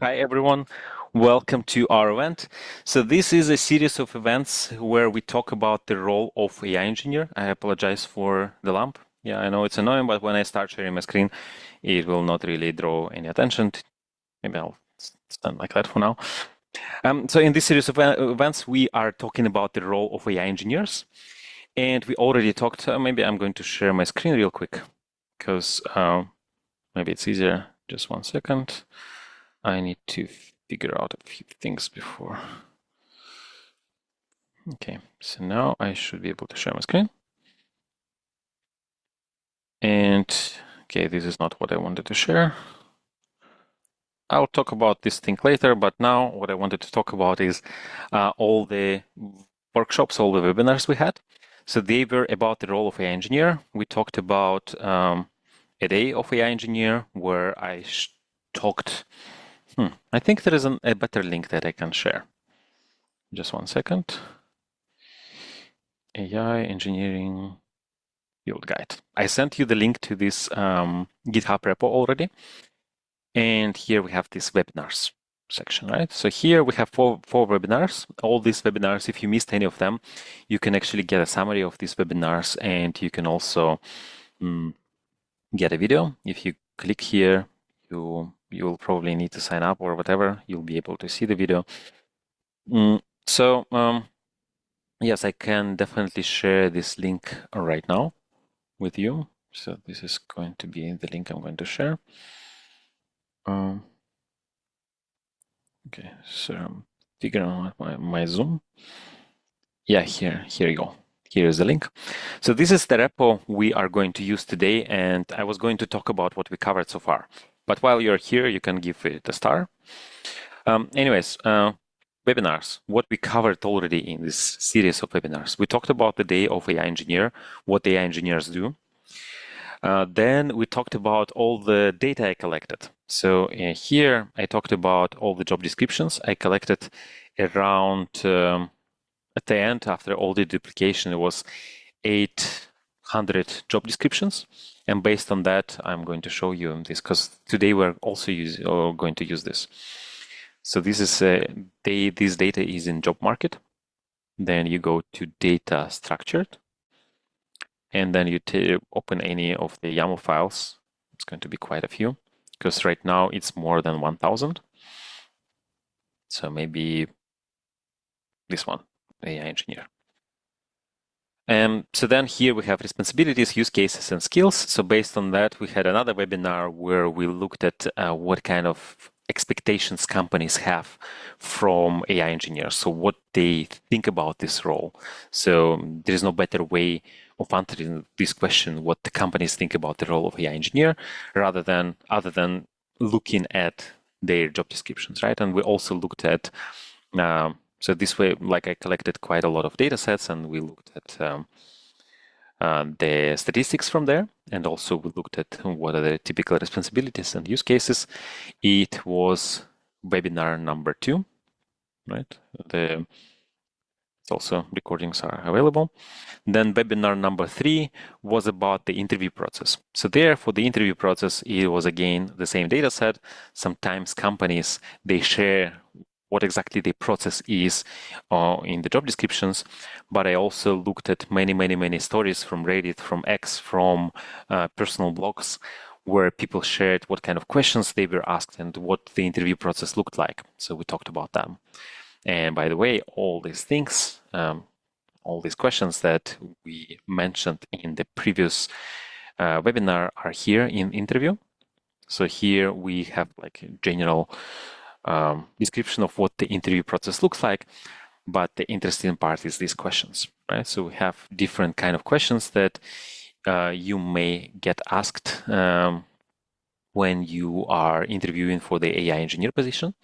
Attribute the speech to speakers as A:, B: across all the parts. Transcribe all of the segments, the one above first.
A: Hi everyone, welcome to our event. So this is a series of events where we talk about the role of AI engineer. I apologize for the lamp. Yeah, I know it's annoying, but when I start sharing my screen, it will not really draw any attention. Maybe I'll stand like that for now. So in this series of events, we are talking about the role of AI engineers. And we already talked, maybe I'm going to share my screen real quick because maybe it's easier. Just 1 second. I need to figure out a few things before. Okay, so now I should be able to share my screen. And okay, this is not what I wanted to share. I'll talk about this thing later, but now what I wanted to talk about is all the workshops, all the webinars we had. So they were about the role of AI engineer. We talked about a day of AI engineer where I talked. I think there is a better link that I can share. Just 1 second. AI engineering field guide. I sent you the link to this GitHub repo already. And here we have this webinars section, right? So here we have four webinars. All these webinars, if you missed any of them, you can actually get a summary of these webinars, and you can also get a video. If you click here, you'll probably need to sign up or whatever. You'll be able to see the video. Yes, I can definitely share this link right now with you. So this is going to be the link I'm going to share. Okay, so I'm figuring out my Zoom. Yeah, here you go. Here is the link. So this is the repo we are going to use today, and I was going to talk about what we covered so far. But while you're here, you can give it a star. Webinars, what we covered already in this series of webinars. We talked about the day of AI engineer, what AI engineers do. Then we talked about all the data I collected. So here I talked about all the job descriptions I collected around, at the end, after all the duplication, it was 800 job descriptions. And based on that, I'm going to show you this because today we're also going to use this. So this is this data is in job market. Then you go to data structured. And then you open any of the YAML files. It's going to be quite a few because right now it's more than 1,000. So maybe this one, AI engineer. So then here we have responsibilities, use cases, and skills. So based on that, we had another webinar where we looked at what kind of expectations companies have from AI engineers. So what they think about this role. So there is no better way of answering this question, what the companies think about the role of AI engineer, other than looking at their job descriptions, right? And we also looked at so this way, like I collected quite a lot of data sets, and we looked at the statistics from there, and also we looked at what are the typical responsibilities and use cases. It was webinar number 2, right? Also recordings are available. Then webinar number 3 was about the interview process. So there, for the interview process, it was again the same data set. Sometimes companies, they share what exactly the process is in the job descriptions. But I also looked at many stories from Reddit, from X, from personal blogs, where people shared what kind of questions they were asked and what the interview process looked like. So we talked about them. And by the way, all these things, all these questions that we mentioned in the previous webinar are here in interview. So here we have like a general description of what the interview process looks like, but the interesting part is these questions, right? So we have different kind of questions that you may get asked when you are interviewing for the AI engineer position.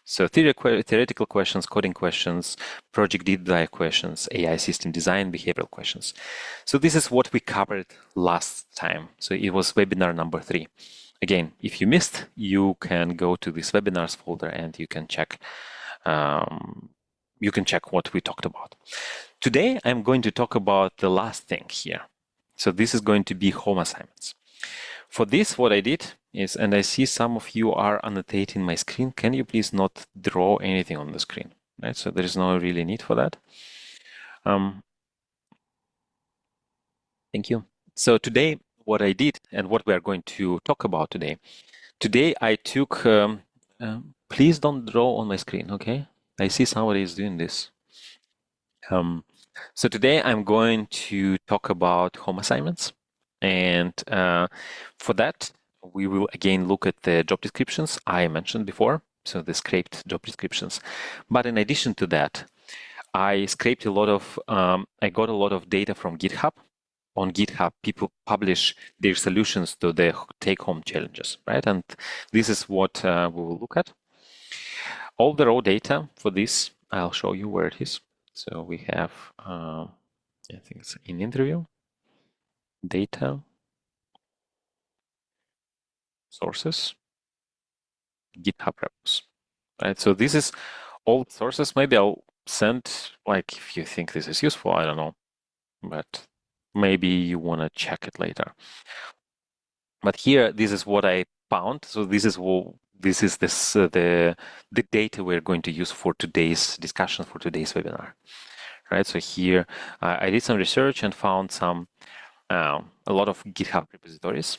A: So theoretical questions, coding questions, project deep dive questions, AI system design, behavioral questions. So this is what we covered last time. So it was webinar number 3. Again, if you missed, you can go to this webinars folder and you can check what we talked about. Today, I'm going to talk about the last thing here. So this is going to be home assignments. For this, what I did is, and I see some of you are annotating my screen. Can you please not draw anything on the screen? Right, so there is no really need for that. Thank you. So today, what I did and what we are going to talk about today. Today, I took. Please don't draw on my screen, okay? I see somebody is doing this. So today, I'm going to talk about home assignments, and for that, we will again look at the job descriptions I mentioned before. So the scraped job descriptions. But in addition to that, I scraped a lot of. I got a lot of data from GitHub. On GitHub, people publish their solutions to the take-home challenges, right? And this is what we will look at. All the raw data for this, I'll show you where it is. So we have, I think it's in interview, data, sources, GitHub repos, right? So this is all sources. Maybe I'll send, like, if you think this is useful, I don't know, but maybe you want to check it later. But here, this is what I found. So this is the data we're going to use for today's discussion, for today's webinar, right? So here, I did some research and found a lot of GitHub repositories.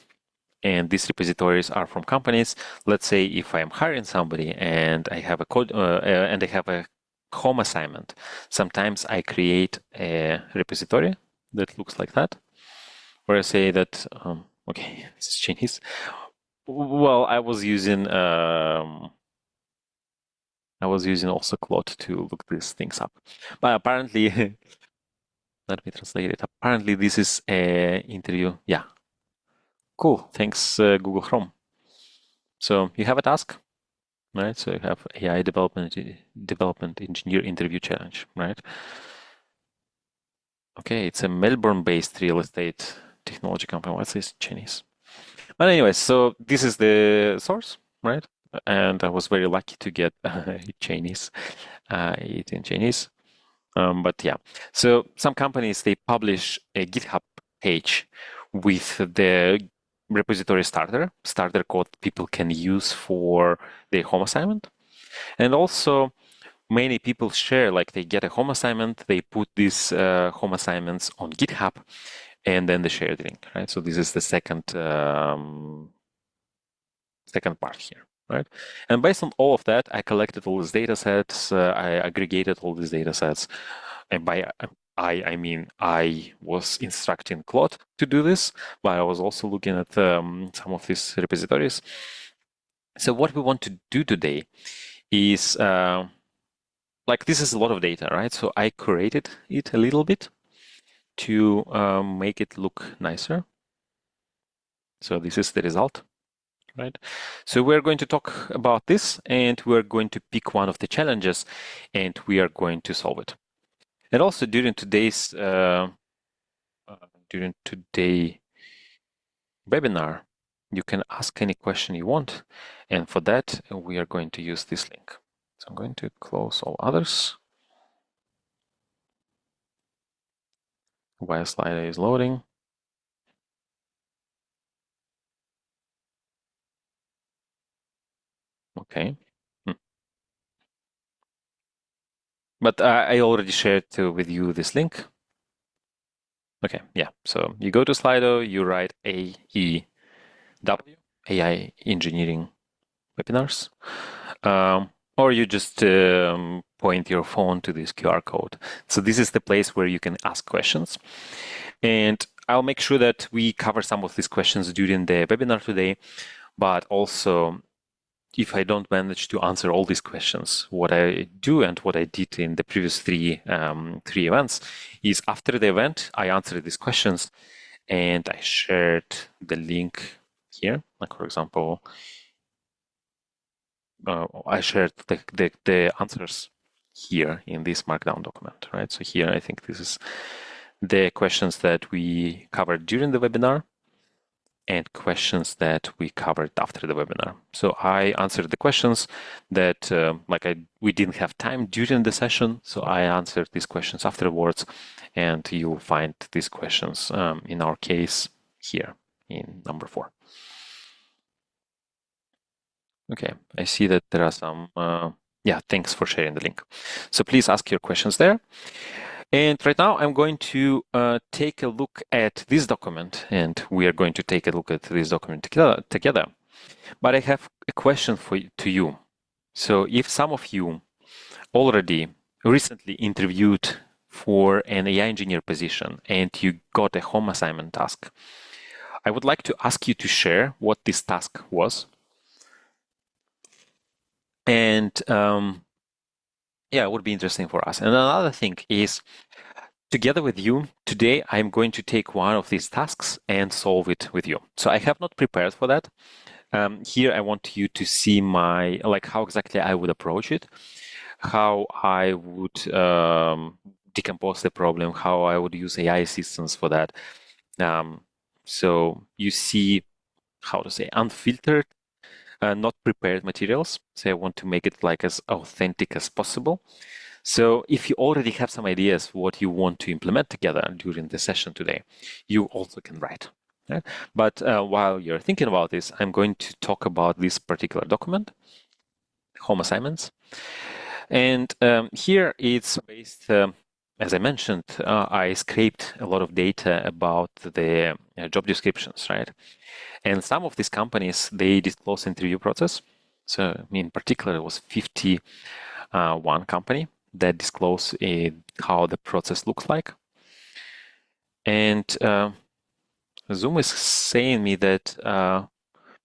A: And these repositories are from companies. Let's say if I am hiring somebody and I have a code and I have a home assignment, sometimes I create a repository that looks like that, where I say that, okay, this is Chinese. Well, I was using also Claude to look these things up, but apparently, let me translate it. Apparently, this is a interview. Yeah, cool. Thanks, Google Chrome. So you have a task, right? So you have AI development engineer interview challenge, right? Okay, it's a Melbourne-based real estate technology company. What's this? Chinese. But anyway, so this is the source, right? And I was very lucky to get Chinese, it in Chinese. But yeah, so some companies, they publish a GitHub page with the repository starter code people can use for their home assignment. And also many people share, like they get a home assignment, they put these home assignments on GitHub, and then they share the link, right? So this is the second part here, right? And based on all of that, I collected all these data sets, I aggregated all these data sets, and by I mean I was instructing Claude to do this, but I was also looking at some of these repositories. So what we want to do today is like this is a lot of data, right? So I curated it a little bit to make it look nicer. So this is the result, right? So we're going to talk about this, and we're going to pick one of the challenges, and we are going to solve it. And also during today's webinar, you can ask any question you want, and for that we are going to use this link. So I'm going to close all others while Slido is loading. Okay. But I already shared with you this link. Okay, yeah. So you go to Slido, you write AEW, AI Engineering Webinars, or you just point your phone to this QR code. So this is the place where you can ask questions. And I'll make sure that we cover some of these questions during the webinar today, but also if I don't manage to answer all these questions, what I do and what I did in the previous three events is after the event, I answered these questions and I shared the link here. Like for example, I shared the answers here in this Markdown document, right? So here, I think this is the questions that we covered during the webinar and questions that we covered after the webinar. So I answered the questions that we didn't have time during the session, so I answered these questions afterwards, and you'll find these questions in our case here in number 4. Okay, I see that there are some, yeah, thanks for sharing the link. So please ask your questions there. And right now I'm going to take a look at this document, and we are going to take a look at this document together. But I have a question to you. So if some of you already recently interviewed for an AI engineer position and you got a home assignment task, I would like to ask you to share what this task was. And yeah, it would be interesting for us. And another thing is, together with you, today I'm going to take one of these tasks and solve it with you. So I have not prepared for that. Here I want you to see how exactly I would approach it, how I would decompose the problem, how I would use AI assistance for that. So you see, how to say, unfiltered, not prepared materials. So I want to make it like as authentic as possible. So if you already have some ideas what you want to implement together during the session today, you also can write. Right? But while you're thinking about this, I'm going to talk about this particular document, home assignments. And here it's based, as I mentioned, I scraped a lot of data about the job descriptions, right? And some of these companies, they disclose interview process. So in particular, it was 51 company that disclose how the process looks like. And Zoom is saying me that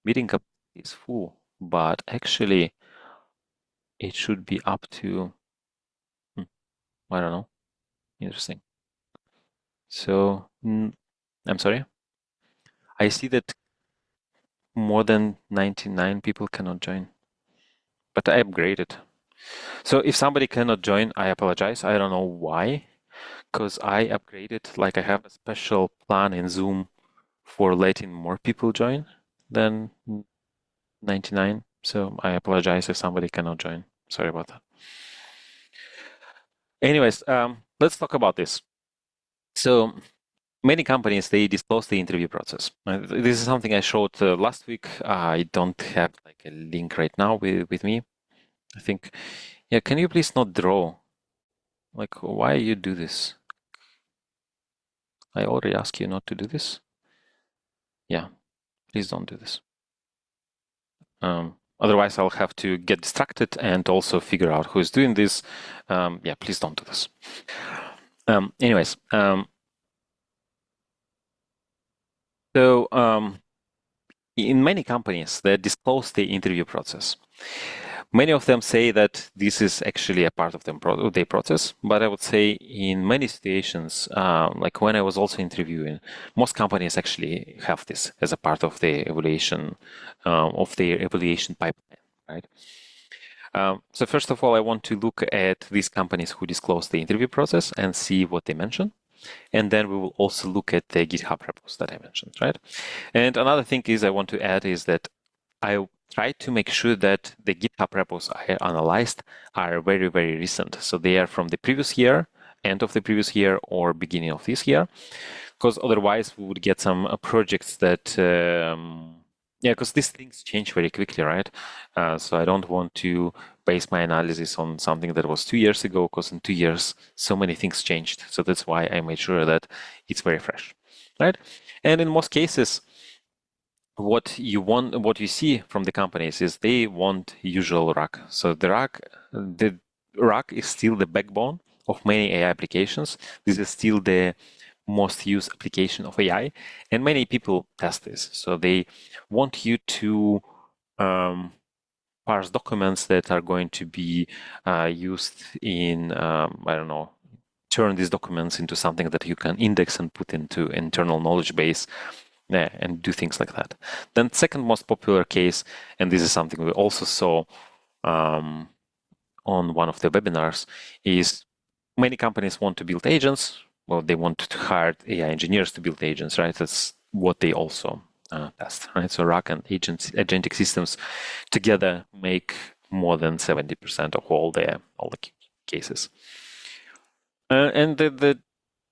A: meeting capacity is full, but actually it should be up to, I don't know, interesting. So I'm sorry. I see that more than 99 people cannot join, but I upgraded. So if somebody cannot join, I apologize. I don't know why, because I upgraded, like I have a special plan in Zoom for letting more people join than 99. So I apologize if somebody cannot join. Sorry about that. Anyways, let's talk about this. So many companies, they disclose the interview process. This is something I showed last week. I don't have like a link right now with me. I think, yeah, can you please not draw? Like, why you do this? I already asked you not to do this. Yeah, please don't do this. Otherwise, I'll have to get distracted and also figure out who's doing this. Yeah, please don't do this. Anyways, so in many companies that disclose the interview process, many of them say that this is actually a part of their process. But I would say in many situations, like when I was also interviewing, most companies actually have this as a part of the evaluation of their evaluation pipeline, right? So first of all, I want to look at these companies who disclose the interview process and see what they mention. And then we will also look at the GitHub repos that I mentioned, right? And another thing is I want to add is that I try to make sure that the GitHub repos I analyzed are very, very recent. So they are from the previous year, end of the previous year, or beginning of this year, because otherwise we would get some projects that yeah, because these things change very quickly, right? So I don't want to base my analysis on something that was 2 years ago, because in 2 years, so many things changed. So that's why I made sure that it's very fresh, right? And in most cases, what you see from the companies is they want usual RAG. So the RAG is still the backbone of many AI applications. This is still the most used application of AI, and many people test this. So they want you to parse documents that are going to be used in, I don't know, turn these documents into something that you can index and put into internal knowledge base, and do things like that. Then second most popular case, and this is something we also saw on one of the webinars, is many companies want to build agents. Well, they want to hire AI engineers to build agents, right? That's what they also test, right? So RAG and agentic systems together make more than 70% of all the cases. And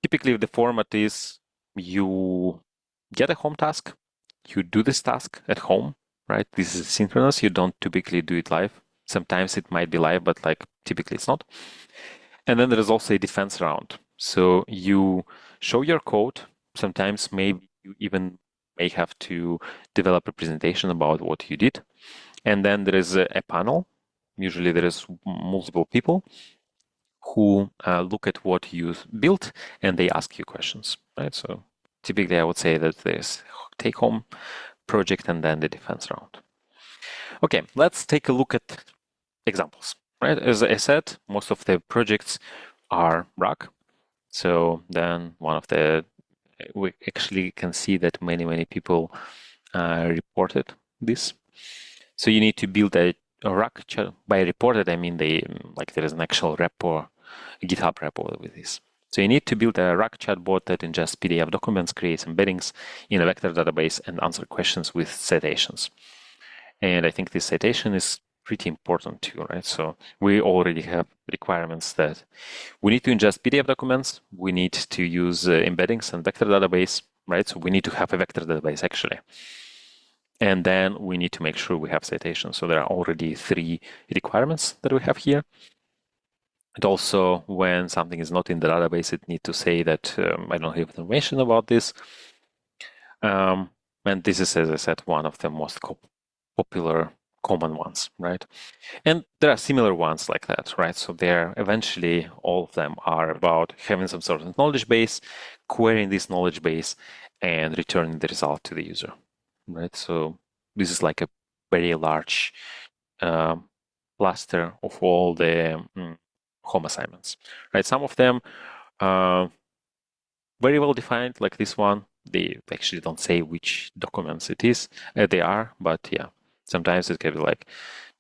A: typically the format is you get a home task, you do this task at home, right? This is synchronous. You don't typically do it live. Sometimes it might be live, but like typically it's not. And then there is also a defense round. So you show your code. Sometimes maybe you even may have to develop a presentation about what you did. And then there is a panel. Usually there is multiple people who look at what you built and they ask you questions, right? So typically I would say that there's take home project and then the defense round. Okay, let's take a look at examples, right? As I said, most of the projects are RAG. So then we actually can see that many people reported this. So you need to build a RAG chat. By reported, I mean there is an actual repo, a GitHub repo with this. So you need to build a RAG chatbot that ingests PDF documents, creates embeddings in a vector database, and answer questions with citations. And I think this citation is pretty important too, right? So we already have requirements that we need to ingest PDF documents, we need to use embeddings and vector database, right? So we need to have a vector database actually. And then we need to make sure we have citations. So there are already 3 requirements that we have here. And also, when something is not in the database, it needs to say that I don't have information about this. And this is, as I said, one of the most popular common ones, right? And there are similar ones like that, right? So there, eventually, all of them are about having some sort of knowledge base, querying this knowledge base, and returning the result to the user, right? So this is like a very large cluster of all the home assignments, right? Some of them very well defined, like this one. They actually don't say which documents it is. They are, but yeah, sometimes it can be like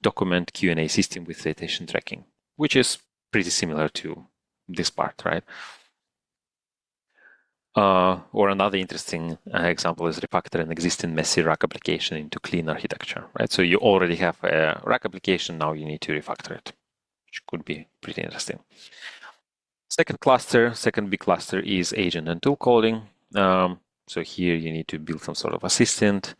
A: document Q&A system with citation tracking, which is pretty similar to this part, right? Or another interesting example is refactor an existing messy RAG application into clean architecture, right? So you already have a RAG application, now you need to refactor it, which could be pretty interesting. Second big cluster is agent and tool calling. So here you need to build some sort of assistant.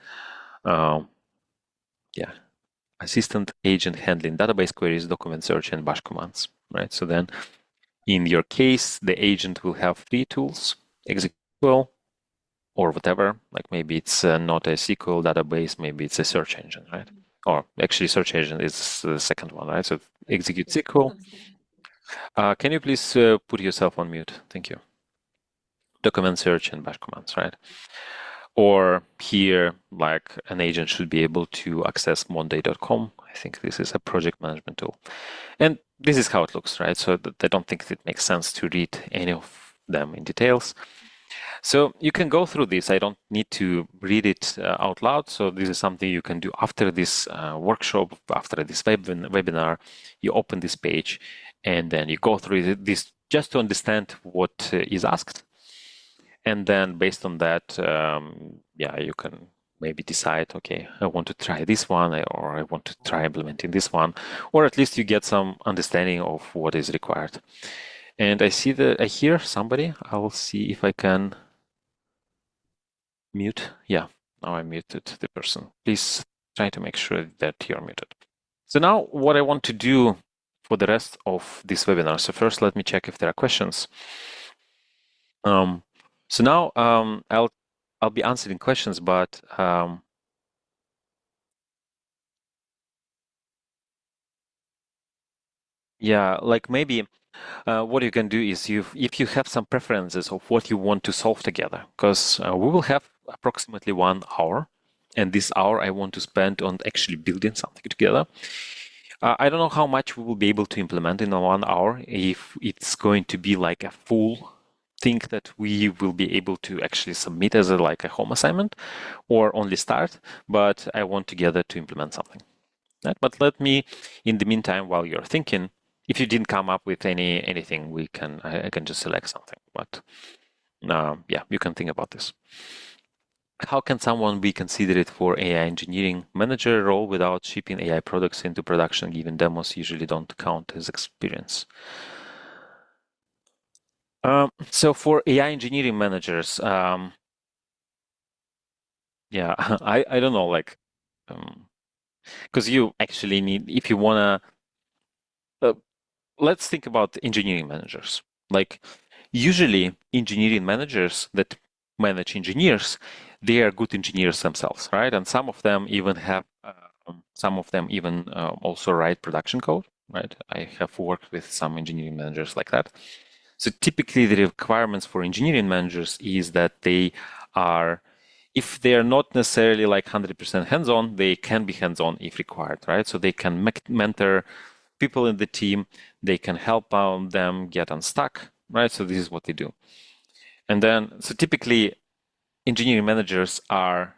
A: Assistant agent handling database queries, document search, and bash commands, right? So then in your case, the agent will have 3 tools, executable or whatever. Like maybe it's not a SQL database, maybe it's a search engine, right? Or actually search engine is the second one, right? So execute SQL. Can you please put yourself on mute? Thank you. Document search and bash commands, right? Or here, like an agent should be able to access monday.com. I think this is a project management tool. And this is how it looks, right? So I don't think it makes sense to read any of them in details. So you can go through this. I don't need to read it out loud. So this is something you can do after this workshop, after this webinar. You open this page and then you go through this just to understand what is asked. And then based on that, you can maybe decide, okay, I want to try this one, or I want to try implementing this one, or at least you get some understanding of what is required. And I hear somebody. I will see if I can mute. Yeah, now I muted the person. Please try to make sure that you're muted. So now what I want to do for the rest of this webinar. So first, let me check if there are questions. So now I'll be answering questions, but yeah, like maybe what you can do is if you have some preferences of what you want to solve together, because we will have approximately 1 hour, and this hour I want to spend on actually building something together. I don't know how much we will be able to implement in 1 hour, if it's going to be like a full thing that we will be able to actually submit as like a home assignment or only start, but I want together to implement something. Right? But let me, in the meantime, while you're thinking, if you didn't come up with anything, I can just select something. But you can think about this. How can someone be considered for AI engineering manager role without shipping AI products into production, given demos usually don't count as experience? So for AI engineering managers, I don't know, like because you actually need, if you wanna, let's think about engineering managers. Like usually engineering managers that manage engineers, they are good engineers themselves, right? And some of them even have, also write production code, right? I have worked with some engineering managers like that. So typically the requirements for engineering managers is that they are, if they are not necessarily like 100% hands-on, they can be hands-on if required, right? So they can mentor people in the team, they can help them get unstuck, right? So this is what they do. And then, so typically engineering managers are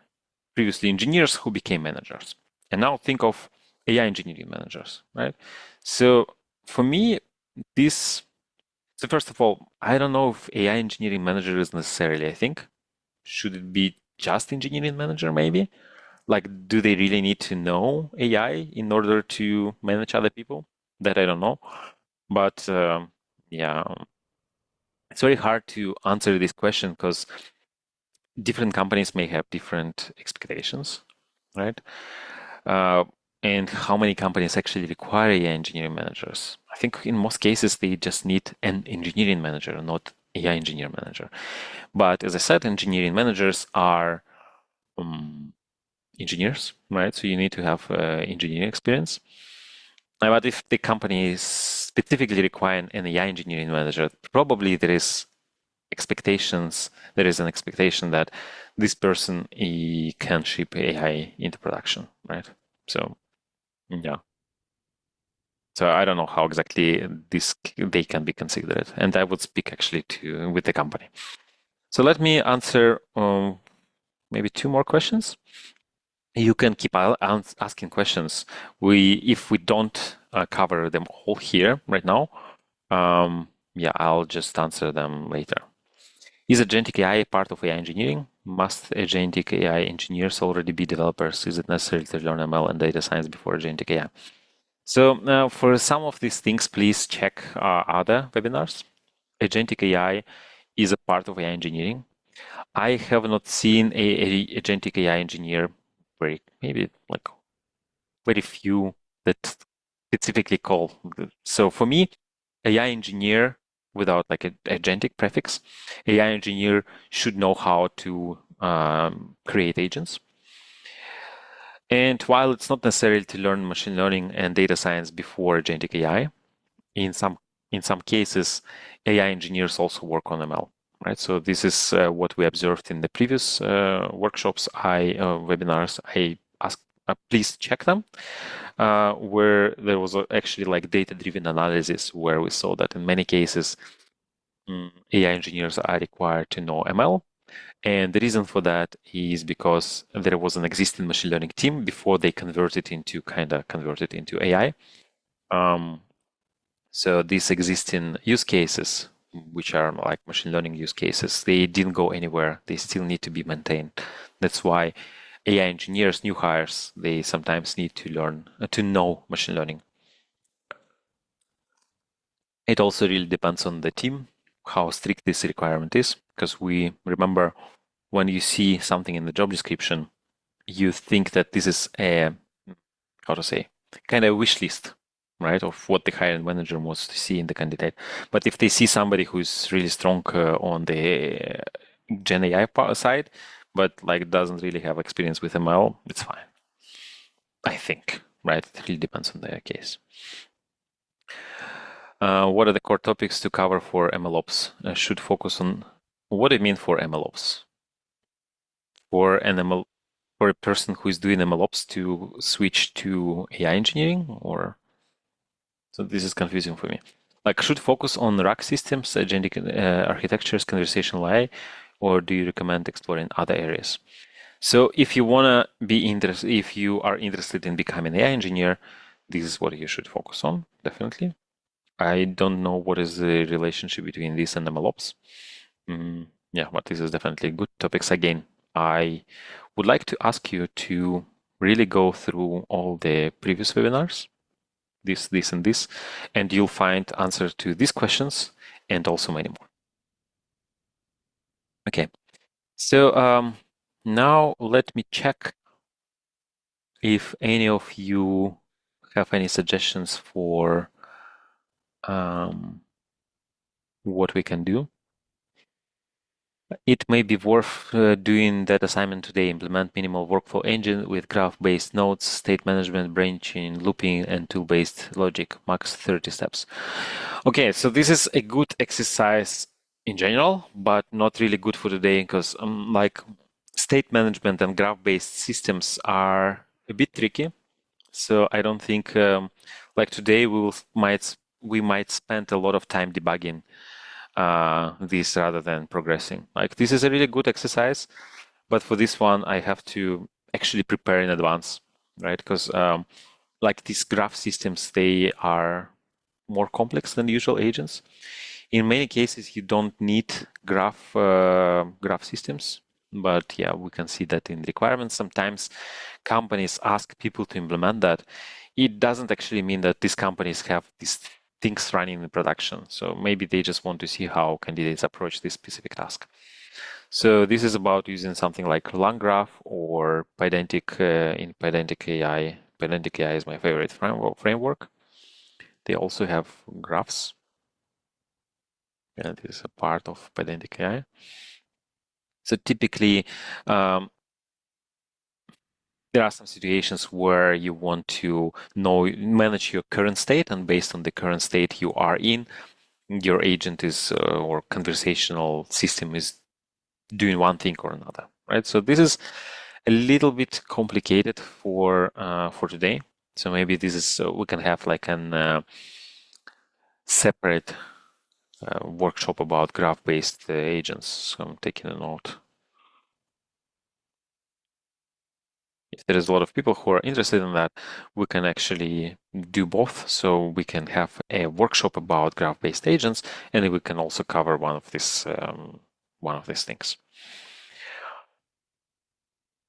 A: previously engineers who became managers. And now think of AI engineering managers, right? So for me, this, so first of all, I don't know if AI engineering manager is necessarily, I think, should it be just engineering manager maybe? Like, do they really need to know AI in order to manage other people? That I don't know. But yeah, it's very hard to answer this question because different companies may have different expectations, right? Uh, and how many companies actually require AI engineering managers? I think in most cases they just need an engineering manager, not AI engineer manager. But as I said, engineering managers are engineers, right? So you need to have engineering experience. But if the company is specifically requiring an AI engineering manager, probably there is an expectation that this person can ship AI into production, right? So yeah. So I don't know how exactly this they can be considered, and I would speak actually to with the company. So let me answer maybe two more questions. You can keep asking questions. If we don't cover them all here right now, yeah, I'll just answer them later. Is Agentic AI part of AI engineering? Must Agentic AI engineers already be developers? Is it necessary to learn ML and data science before Agentic AI? So for some of these things, please check other webinars. Agentic AI is a part of AI engineering. I have not seen a Agentic AI engineer, maybe like very few that specifically call. So for me, AI engineer without like a agentic prefix, AI engineer should know how to create agents. And while it's not necessary to learn machine learning and data science before agentic AI, in some in some cases, AI engineers also work on ML. Right, so this is what we observed in the previous workshops, webinars. I asked, please check them, where there was actually like data-driven analysis, where we saw that in many cases, AI engineers are required to know ML. And the reason for that is because there was an existing machine learning team before they converted into AI. So these existing use cases, which are like machine learning use cases, they didn't go anywhere. They still need to be maintained. That's why AI engineers, new hires, they sometimes need to learn to know machine learning. It also really depends on the team, how strict this requirement is, because we remember when you see something in the job description, you think that this is a, how to say, kind of wish list, right, of what the hiring manager wants to see in the candidate. But if they see somebody who's really strong on the Gen AI side, but like doesn't really have experience with ML, it's fine. I think, right? It really depends on the case. What are the core topics to cover for MLOps? Should focus on what do you mean for MLOps? For an ML, for a person who is doing MLOps to switch to AI engineering, or so this is confusing for me. Like, should focus on RAG systems, agentic architectures, conversational AI, or do you recommend exploring other areas? So, if you wanna be interested, if you are interested in becoming an AI engineer, this is what you should focus on, definitely. I don't know what is the relationship between this and MLOps. Yeah, but this is definitely good topics. Again, I would like to ask you to really go through all the previous webinars, this, and this, and you'll find answers to these questions and also many more. Okay, so now let me check if any of you have any suggestions for what we can do. It may be worth doing that assignment today. Implement minimal workflow engine with graph-based nodes, state management, branching, looping, and tool-based logic. Max 30 steps. Okay, so this is a good exercise in general, but not really good for today because like state management and graph-based systems are a bit tricky. So I don't think like today we might spend a lot of time debugging this rather than progressing. Like this is a really good exercise, but for this one I have to actually prepare in advance, right? Because like these graph systems, they are more complex than usual agents. In many cases, you don't need graph systems, but yeah, we can see that in requirements. Sometimes companies ask people to implement that. It doesn't actually mean that these companies have these things running in production. So maybe they just want to see how candidates approach this specific task. So this is about using something like LangGraph or Pydantic in PydanticAI. PydanticAI is my favorite framework. They also have graphs, and it is a part of PydanticAI. So typically, there are some situations where you want to manage your current state, and based on the current state you are in, your agent is or conversational system is doing one thing or another, right? So this is a little bit complicated for today. So maybe this is we can have like an separate workshop about graph-based agents. So I'm taking a note. If there is a lot of people who are interested in that, we can actually do both. So we can have a workshop about graph-based agents, and we can also cover one of these things.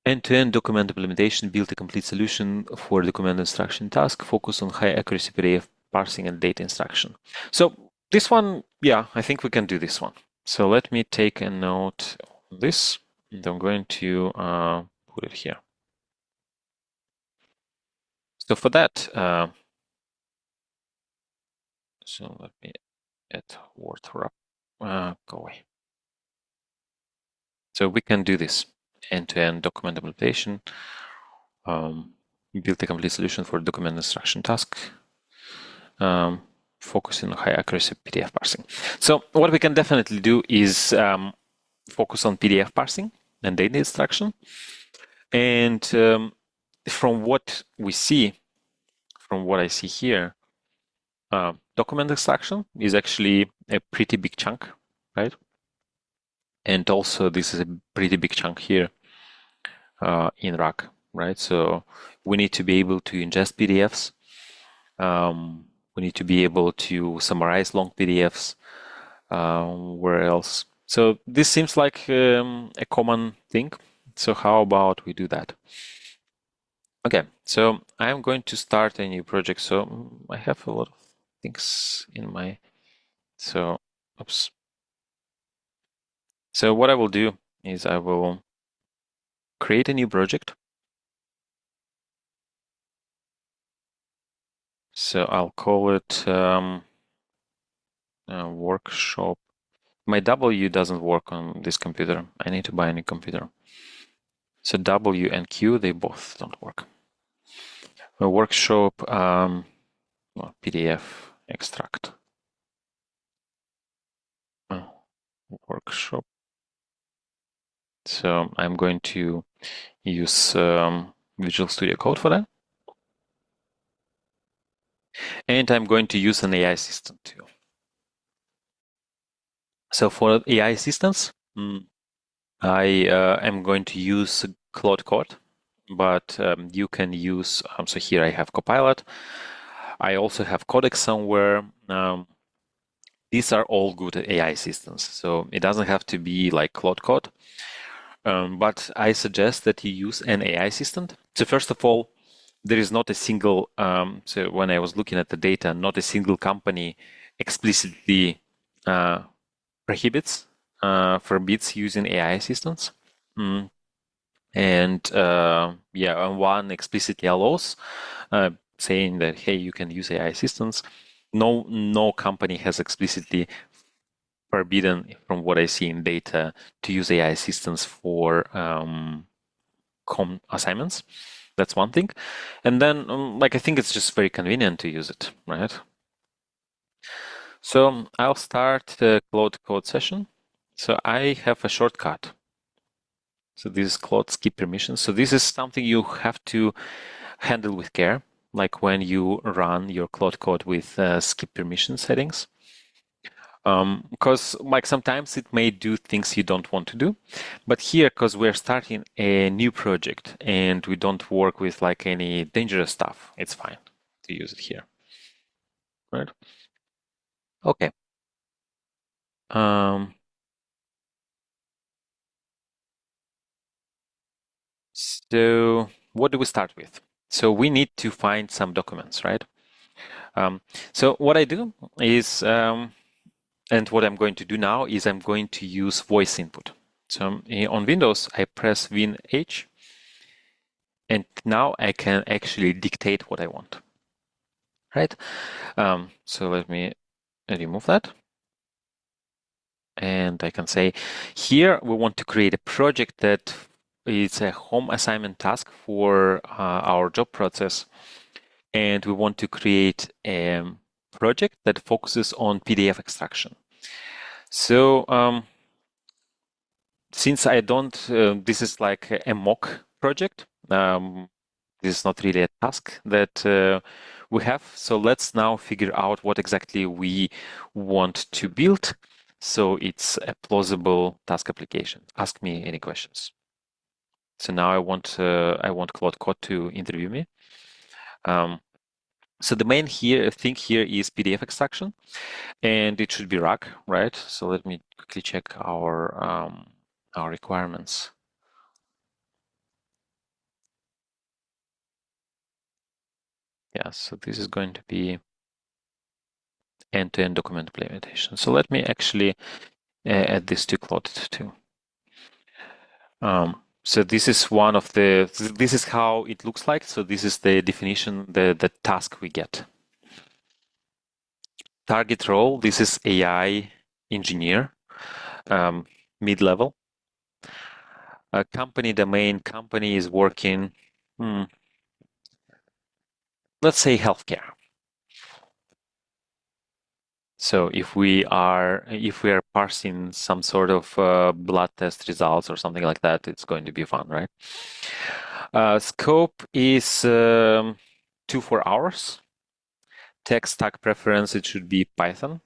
A: End-to-end document implementation, build a complete solution for document instruction task, focus on high accuracy PDF parsing and data instruction. So this one, yeah, I think we can do this one. So let me take a note on this, and I'm going to put it here. So for that, so let me add word wrap. Go away. So we can do this end-to-end document implementation. Build a complete solution for document instruction task. Focusing on high accuracy PDF parsing. So what we can definitely do is focus on PDF parsing and data instruction. And from what we see, from what I see here, document extraction is actually a pretty big chunk, right? And also this is a pretty big chunk here in RAG, right? So we need to be able to ingest PDFs. We need to be able to summarize long PDFs. Where else? So this seems like a common thing. So how about we do that? Okay, so I'm going to start a new project. So I have a lot of things in my, so, oops. So what I will do is I will create a new project. So I'll call it workshop. My W doesn't work on this computer. I need to buy a new computer. So W and Q, they both don't work. A workshop PDF extract. Workshop. So I'm going to use Visual Studio Code for that. And I'm going to use an AI assistant too. So for AI assistants, I am going to use Claude Code, but you can use, so here I have Copilot. I also have Codex somewhere. These are all good AI assistants. So it doesn't have to be like Claude Code. But I suggest that you use an AI assistant. So first of all, there is not a single, so when I was looking at the data, not a single company explicitly forbids using AI assistants. And and one explicitly allows, saying that, hey, you can use AI assistants. No company has explicitly forbidden, from what I see in data, to use AI assistants for assignments. That's one thing. And then, I think it's just very convenient to use it, right? So I'll start the Claude Code session. So I have a shortcut. So this is Claude skip permissions. So this is something you have to handle with care, like when you run your Claude Code with skip permission settings. Because sometimes it may do things you don't want to do, but here, because we're starting a new project and we don't work with any dangerous stuff, it's fine to use it here, right? Okay. So what do we start with? So we need to find some documents, right? So what I do is, and what I'm going to do now is I'm going to use voice input. So on Windows, I press Win H, and now I can actually dictate what I want, right? So let me remove that. And I can say, here we want to create a project that is a home assignment task for our job process. And we want to create a project that focuses on PDF extraction. So since I don't, this is like a mock project. This is not really a task that we have. So let's now figure out what exactly we want to build. So it's a plausible task application. Ask me any questions. So now I want Claude Code to interview me. So the main thing here is PDF extraction, and it should be RAG, right? So let me quickly check our requirements. Yeah, so this is going to be end-to-end document implementation. So let me actually add this to Claude too. So this is this is how it looks like. So this is the definition, the task we get. Target role, this is AI engineer, mid-level. Company domain, company is working, let's say healthcare. So if we are parsing some sort of blood test results or something like that, it's going to be fun, right? Scope is 2-4 hours. Tech stack preference, it should be Python.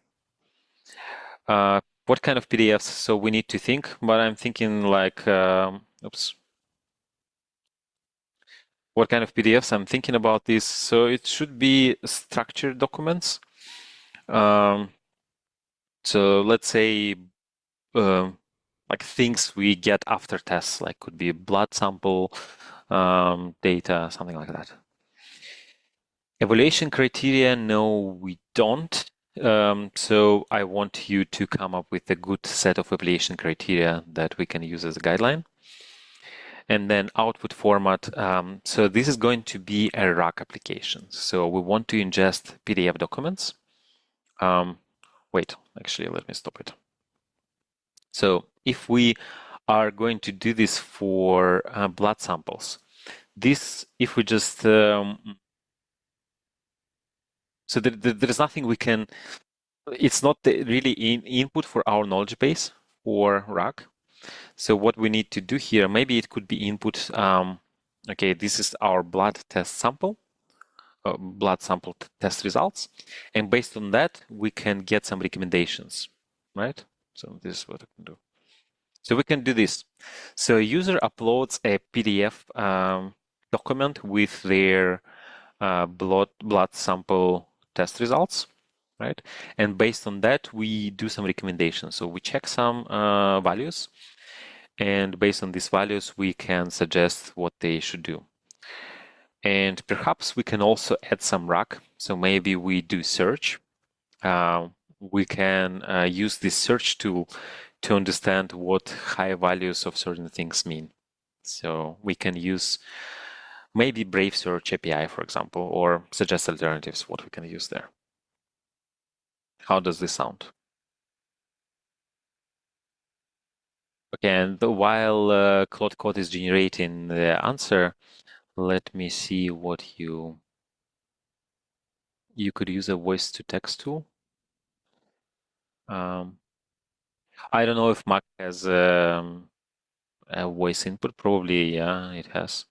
A: What kind of PDFs? So we need to think, but I'm thinking like, what kind of PDFs? I'm thinking about this. So it should be structured documents. So let's say like things we get after tests, like could be blood sample, data, something like that. Evaluation criteria, no, we don't. So I want you to come up with a good set of evaluation criteria that we can use as a guideline. And then output format. So this is going to be a RAG application. So we want to ingest PDF documents. Wait, actually, let me stop it. So if we are going to do this for blood samples, if we just, so there's nothing we can, it's not really input for our knowledge base for RAG. So what we need to do here, maybe it could be input, okay, this is our blood test sample, blood sample test results. And based on that, we can get some recommendations, right? So this is what I can do. So we can do this. So a user uploads a PDF document with their blood sample test results, right? And based on that, we do some recommendations. So we check some values, and based on these values, we can suggest what they should do. And perhaps we can also add some RAG. So maybe we do search. We can use this search tool to understand what high values of certain things mean. So we can use maybe Brave Search API, for example, or suggest alternatives, what we can use there. How does this sound? Okay, and while Claude Code is generating the answer, let me see what you could use a voice to text tool. I don't know if Mac has a voice input. Probably, yeah, it has.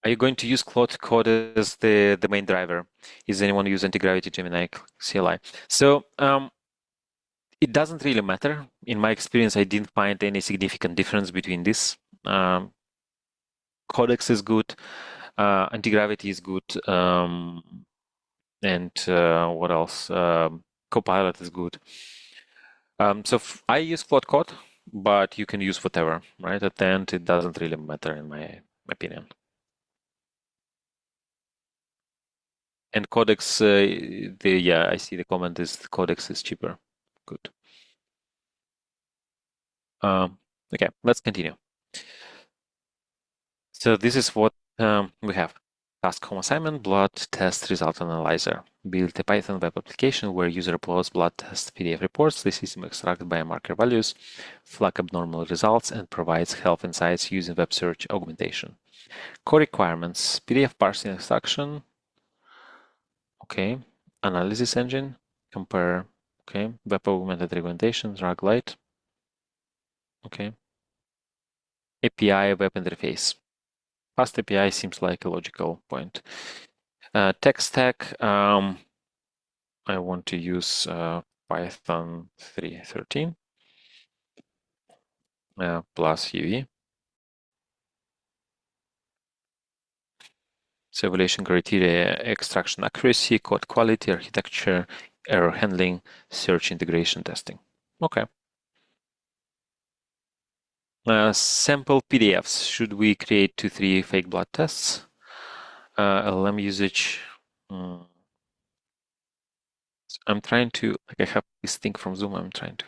A: Are you going to use Claude Code as the main driver? Is anyone use Anti-Gravity Gemini CLI? So it doesn't really matter. In my experience, I didn't find any significant difference between this. Codex is good, Anti-Gravity is good, and what else? Copilot is good. So I use Claude Code, but you can use whatever, right? At the end, it doesn't really matter in my opinion. And Codex, I see the comment is the Codex is cheaper. Good. Okay, let's continue. So this is what we have. Task home assignment, blood test result analyzer. Build a Python web application where user uploads blood test PDF reports. The system extracts biomarker values, flag abnormal results, and provides health insights using web search augmentation. Core requirements: PDF parsing extraction. Okay. Analysis engine. Compare. Okay. Web augmented augmentation. Drag light. Okay. API web interface. FastAPI seems like a logical point. Tech stack. I want to use Python 3.13 plus UV. So evaluation criteria: extraction accuracy, code quality, architecture, error handling, search integration testing. Okay. Sample PDFs. Should we create 2-3 fake blood tests? LM usage. I'm trying to, like, I have this thing from Zoom. I'm trying to.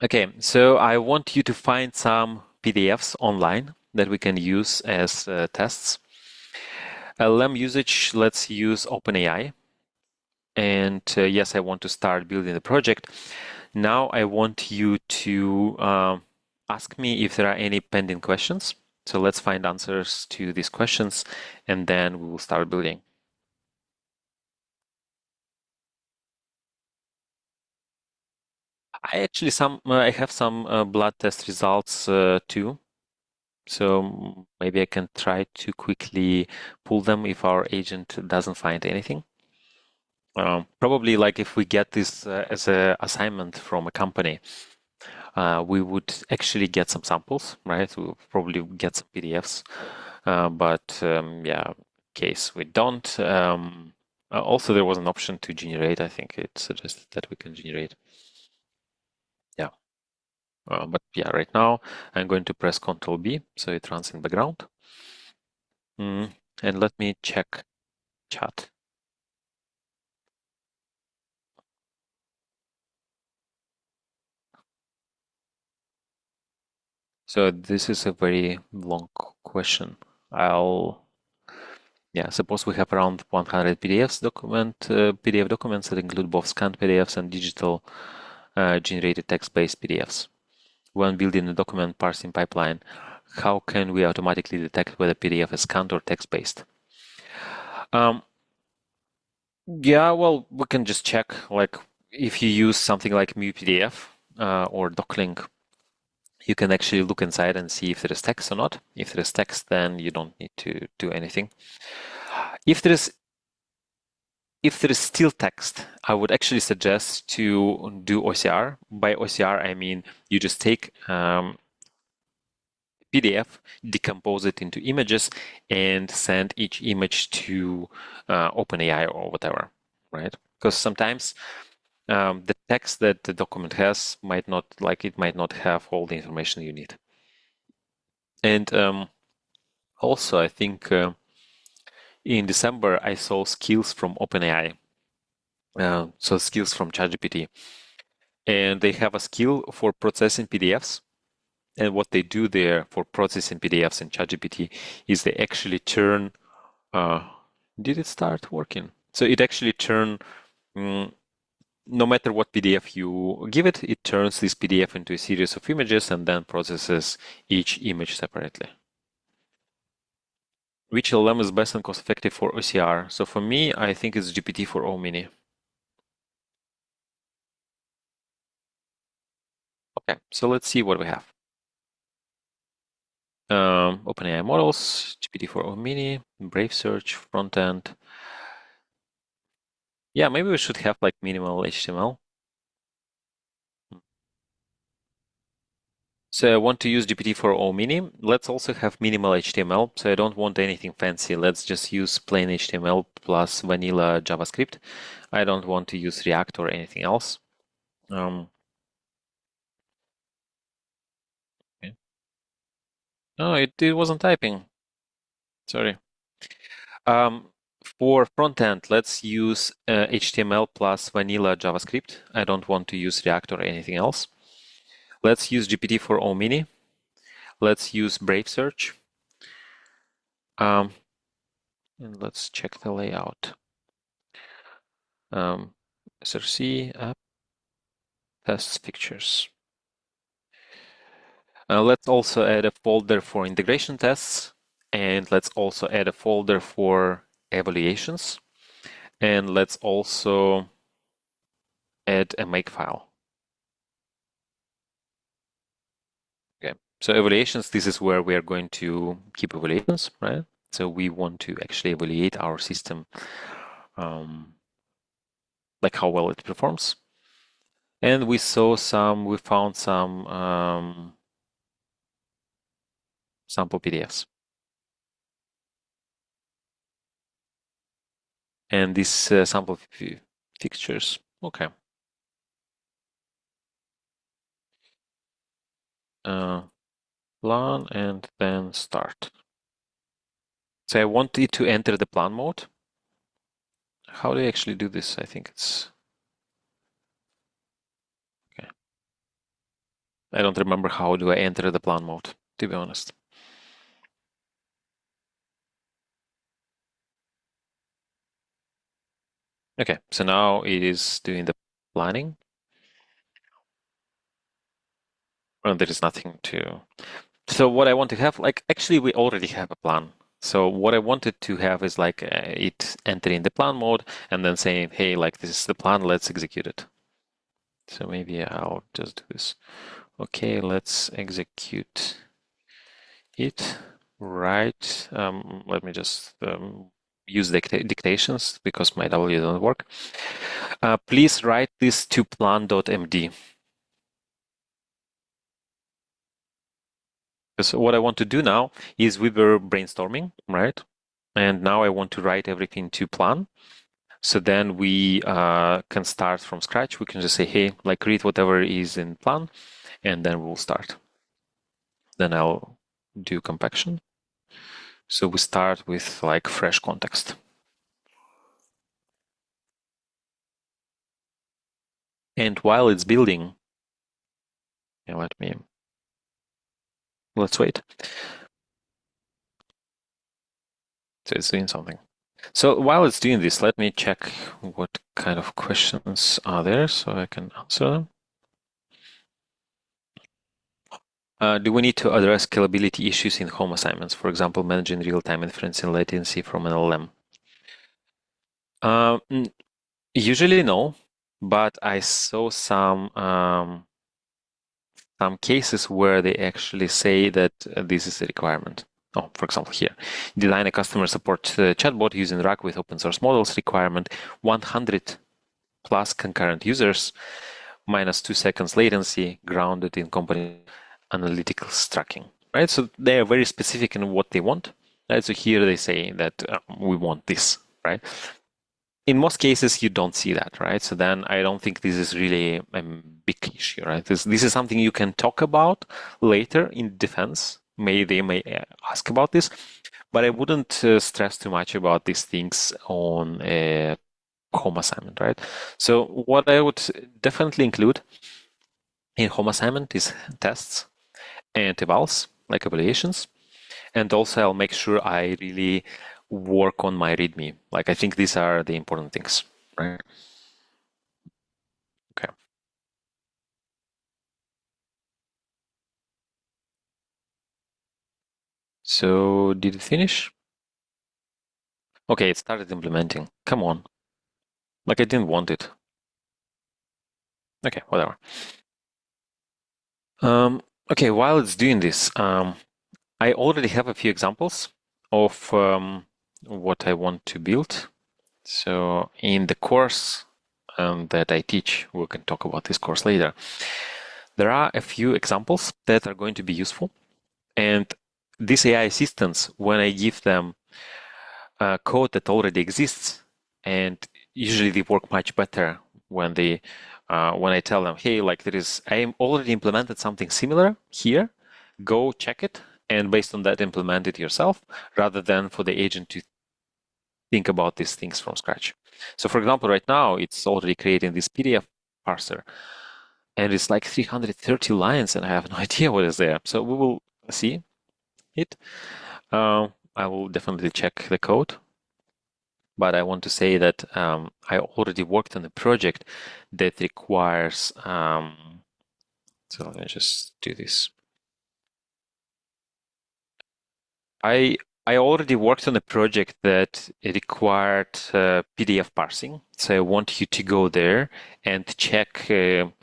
A: Okay, so I want you to find some PDFs online that we can use as tests. LM usage, let's use OpenAI. And yes, I want to start building the project. Now I want you to ask me if there are any pending questions. So let's find answers to these questions, and then we will start building. I have some blood test results too. So maybe I can try to quickly pull them if our agent doesn't find anything. Probably like if we get this as an assignment from a company, we would actually get some samples, right? We'll probably get some PDFs. But yeah, in case we don't. Also, there was an option to generate. I think it suggested that we can generate. Yeah. But yeah, right now I'm going to press Ctrl B so it runs in background. And let me check chat. So this is a very long question. Suppose we have around 100 PDF documents that include both scanned PDFs and digital generated text-based PDFs. When building a document parsing pipeline, how can we automatically detect whether PDF is scanned or text-based? Yeah, well, we can just check, like, if you use something like MuPDF or DocLink, you can actually look inside and see if there is text or not. If there is text, then you don't need to do anything. If there is still text, I would actually suggest to do OCR. By OCR, I mean you just take PDF, decompose it into images, and send each image to OpenAI or whatever, right? Because sometimes the text that the document has might not have all the information you need. And also, I think in December I saw skills from OpenAI. so skills from ChatGPT. And they have a skill for processing PDFs. And what they do there for processing PDFs in ChatGPT is they actually turn. Did it start working? So it actually turn. No matter what PDF you give it, it turns this PDF into a series of images and then processes each image separately. Which LLM is best and cost effective for OCR? So for me, I think it's GPT-4o Mini. Okay, so let's see what we have. OpenAI models, GPT-4o Mini, Brave Search, Frontend. Yeah, maybe we should have like minimal HTML. So I want to use GPT-4o Mini. Let's also have minimal HTML. So I don't want anything fancy. Let's just use plain HTML plus vanilla JavaScript. I don't want to use React or anything else. Okay. No, it wasn't typing. Sorry. For frontend, let's use HTML plus vanilla JavaScript. I don't want to use React or anything else. Let's use GPT-4o Mini. Let's use Brave Search. And let's check the layout. SRC app test fixtures. Let's also add a folder for integration tests, and let's also add a folder for evaluations, and let's also add a makefile. Okay, so evaluations, this is where we are going to keep evaluations, right? So we want to actually evaluate our system, like how well it performs. And we found some sample PDFs. And these sample fixtures, okay. Plan and then start. So I want it to enter the plan mode. How do I actually do this? I think it's okay. I don't remember how do I enter the plan mode, to be honest. Okay, so now it is doing the planning. Well, there is nothing to. So what I want to have, like, actually, we already have a plan. So what I wanted to have is like it entering the plan mode and then saying, hey, like this is the plan, let's execute it. So maybe I'll just do this. Okay, let's execute it. Right. Let me just use the dictations because my W don't work. Please write this to plan.md. So what I want to do now is we were brainstorming, right? And now I want to write everything to plan. So then we can start from scratch. We can just say, hey, like read whatever is in plan, and then we'll start. Then I'll do compaction. So we start with like fresh context. And while it's building, let's wait. So it's doing something. So while it's doing this, let me check what kind of questions are there so I can answer them. Do we need to address scalability issues in home assignments? For example, managing real-time inference and latency from an LLM. Usually no, but I saw some cases where they actually say that this is a requirement. Oh, for example, here, design a customer support chatbot using RAG with open source models requirement 100 plus concurrent users minus 2 seconds latency grounded in company analytical tracking, right? So they are very specific in what they want, right? So here they say that we want this, right? In most cases, you don't see that, right? So then I don't think this is really a big issue, right? This is something you can talk about later in defense. They may ask about this, but I wouldn't stress too much about these things on home assignment, right? So what I would definitely include in home assignment is tests and evals, like evaluations. And also I'll make sure I really work on my README. Like I think these are the important things, right? Okay. So did it finish? Okay, it started implementing. Come on. Like I didn't want it. Okay, whatever. Okay, while it's doing this, I already have a few examples of what I want to build. So in the course that I teach, we can talk about this course later. There are a few examples that are going to be useful. And these AI assistants, when I give them code that already exists, and usually they work much better when when I tell them, hey, like I already implemented something similar here, go check it, and based on that, implement it yourself, rather than for the agent to think about these things from scratch. So for example, right now, it's already creating this PDF parser, and it's like 330 lines, and I have no idea what is there. So we will see it. I will definitely check the code, but I want to say that I already worked on a project that requires. So let me just do this. I already worked on a project that required PDF parsing, so I want you to go there and check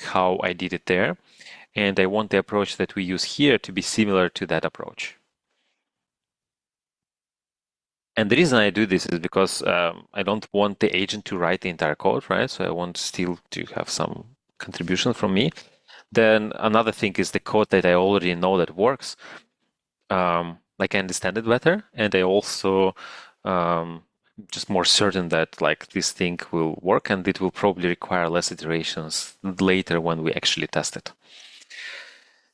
A: how I did it there, and I want the approach that we use here to be similar to that approach. And the reason I do this is because I don't want the agent to write the entire code, right? So I want still to have some contribution from me. Then another thing is the code that I already know that works. Like I understand it better, and I also just more certain that like this thing will work, and it will probably require less iterations later when we actually test it.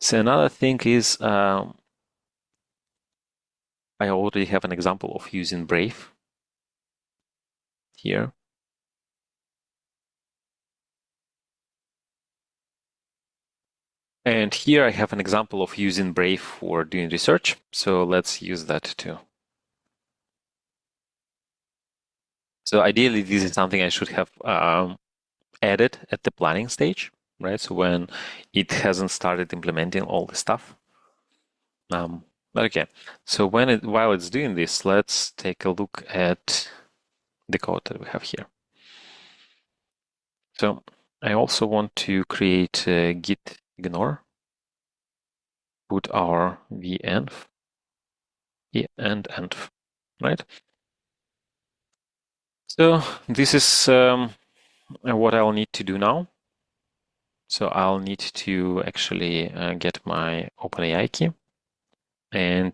A: So another thing is I already have an example of using Brave here. And here I have an example of using Brave for doing research. So let's use that too. So ideally, this is something I should have added at the planning stage, right? So when it hasn't started implementing all the stuff. But okay, so while it's doing this, let's take a look at the code that we have here. So I also want to create a git ignore, put our venv, and env, right? So this is what I'll need to do now. So I'll need to actually get my OpenAI key and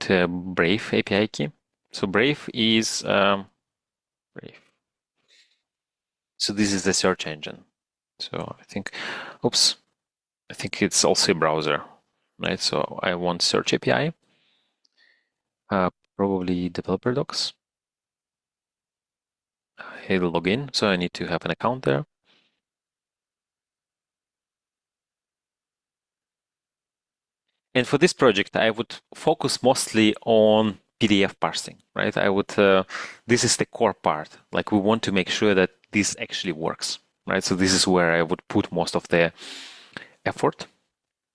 A: Brave API key. So Brave is Brave. So this is the search engine. So I think, oops, I think it's also a browser, right? So I want search API, probably developer docs. It'll log in, so I need to have an account there. And for this project, I would focus mostly on PDF parsing, right? This is the core part. Like we want to make sure that this actually works, right? So this is where I would put most of the effort,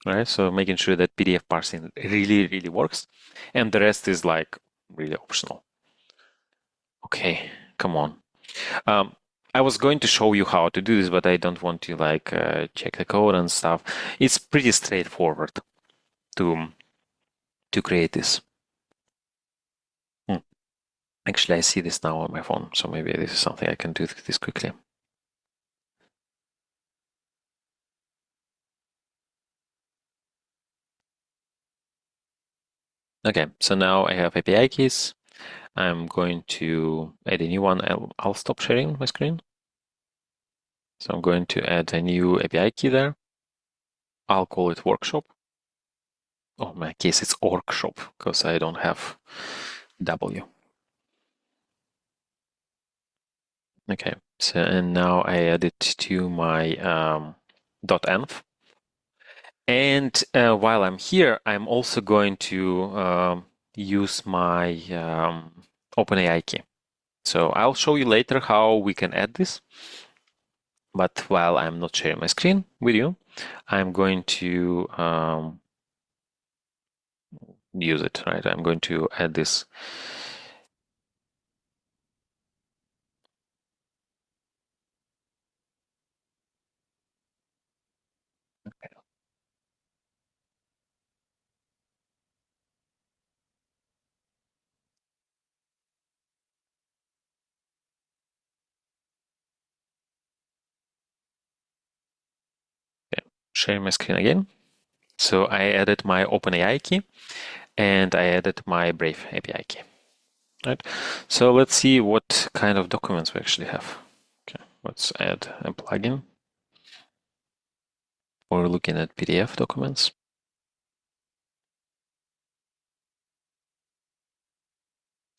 A: right? So making sure that PDF parsing really, really works. And the rest is like really optional. Okay, come on. I was going to show you how to do this, but I don't want to like check the code and stuff. It's pretty straightforward to create this. Actually, I see this now on my phone, so maybe this is something I can do this quickly. Okay, so now I have API keys. I'm going to add a new one. I'll stop sharing my screen. So I'm going to add a new API key there. I'll call it workshop. Oh, in my case, it's workshop because I don't have W. Okay, So, and now I add it to my .env. And while I'm here, I'm also going to use my OpenAI key. So I'll show you later how we can add this. But while I'm not sharing my screen with you, I'm going to use it, right? I'm going to add this. Okay, sharing my screen again. So I added my OpenAI key and I added my Brave API key. Right. So let's see what kind of documents we actually have. Okay, let's add a plugin for looking at PDF documents.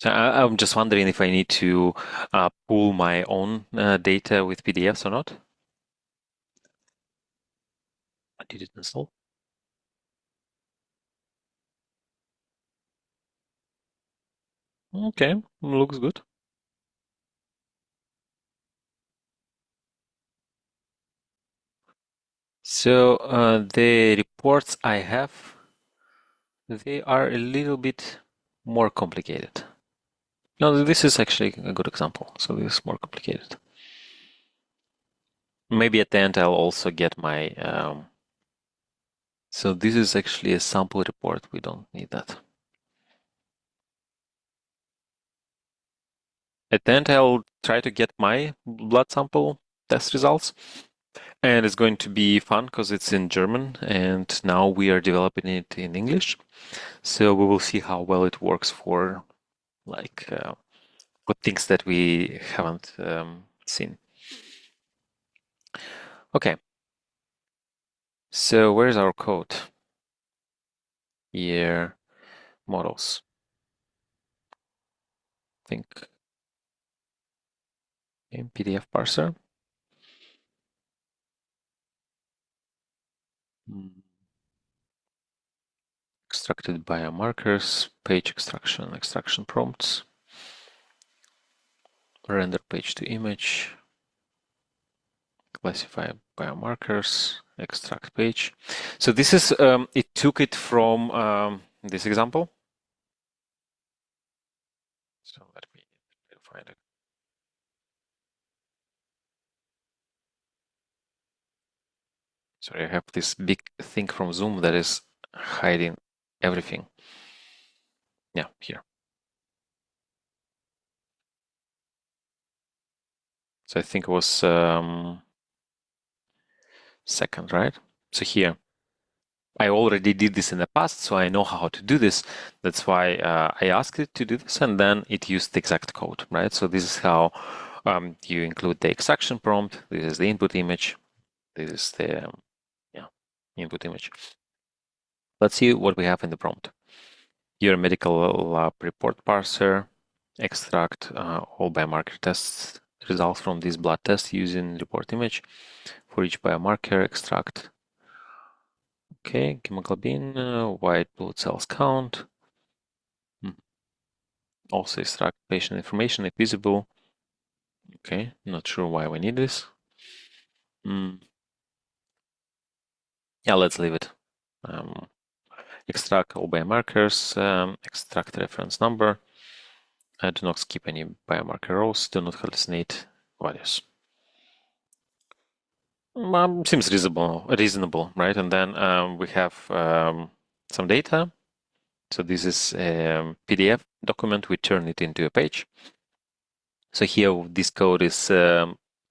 A: So I'm just wondering if I need to pull my own data with PDFs or not. I did it install. Okay, looks good. So the reports I have, they are a little bit more complicated. No, this is actually a good example. So this is more complicated. Maybe at the end I'll also get my. So this is actually a sample report. We don't need that. At the end I'll try to get my blood sample test results. And it's going to be fun because it's in German and now we are developing it in English. So we will see how well it works for like for things that we haven't seen. Okay. So where's our code? Here, models. I think in PDF parser. Extracted biomarkers, page extraction, extraction prompts, render page to image, classify biomarkers, extract page. So this is, it took it from this example. So let me find it. Sorry, I have this big thing from Zoom that is hiding everything. Yeah, here. So I think it was second, right? So here, I already did this in the past, so I know how to do this. That's why I asked it to do this, and then it used the exact code, right? So this is how you include the extraction prompt. This is the input image. This is the input image. Let's see what we have in the prompt. Your medical lab report parser, extract all biomarker tests results from this blood test using report image. For each biomarker, extract okay, hemoglobin, white blood cells count. Also extract patient information if visible. Okay, not sure why we need this. Yeah, let's leave it. Extract all biomarkers, extract reference number. Do not skip any biomarker rows, do not hallucinate values. Seems reasonable, right? And then we have some data. So this is a PDF document. We turn it into a page. So here, this code is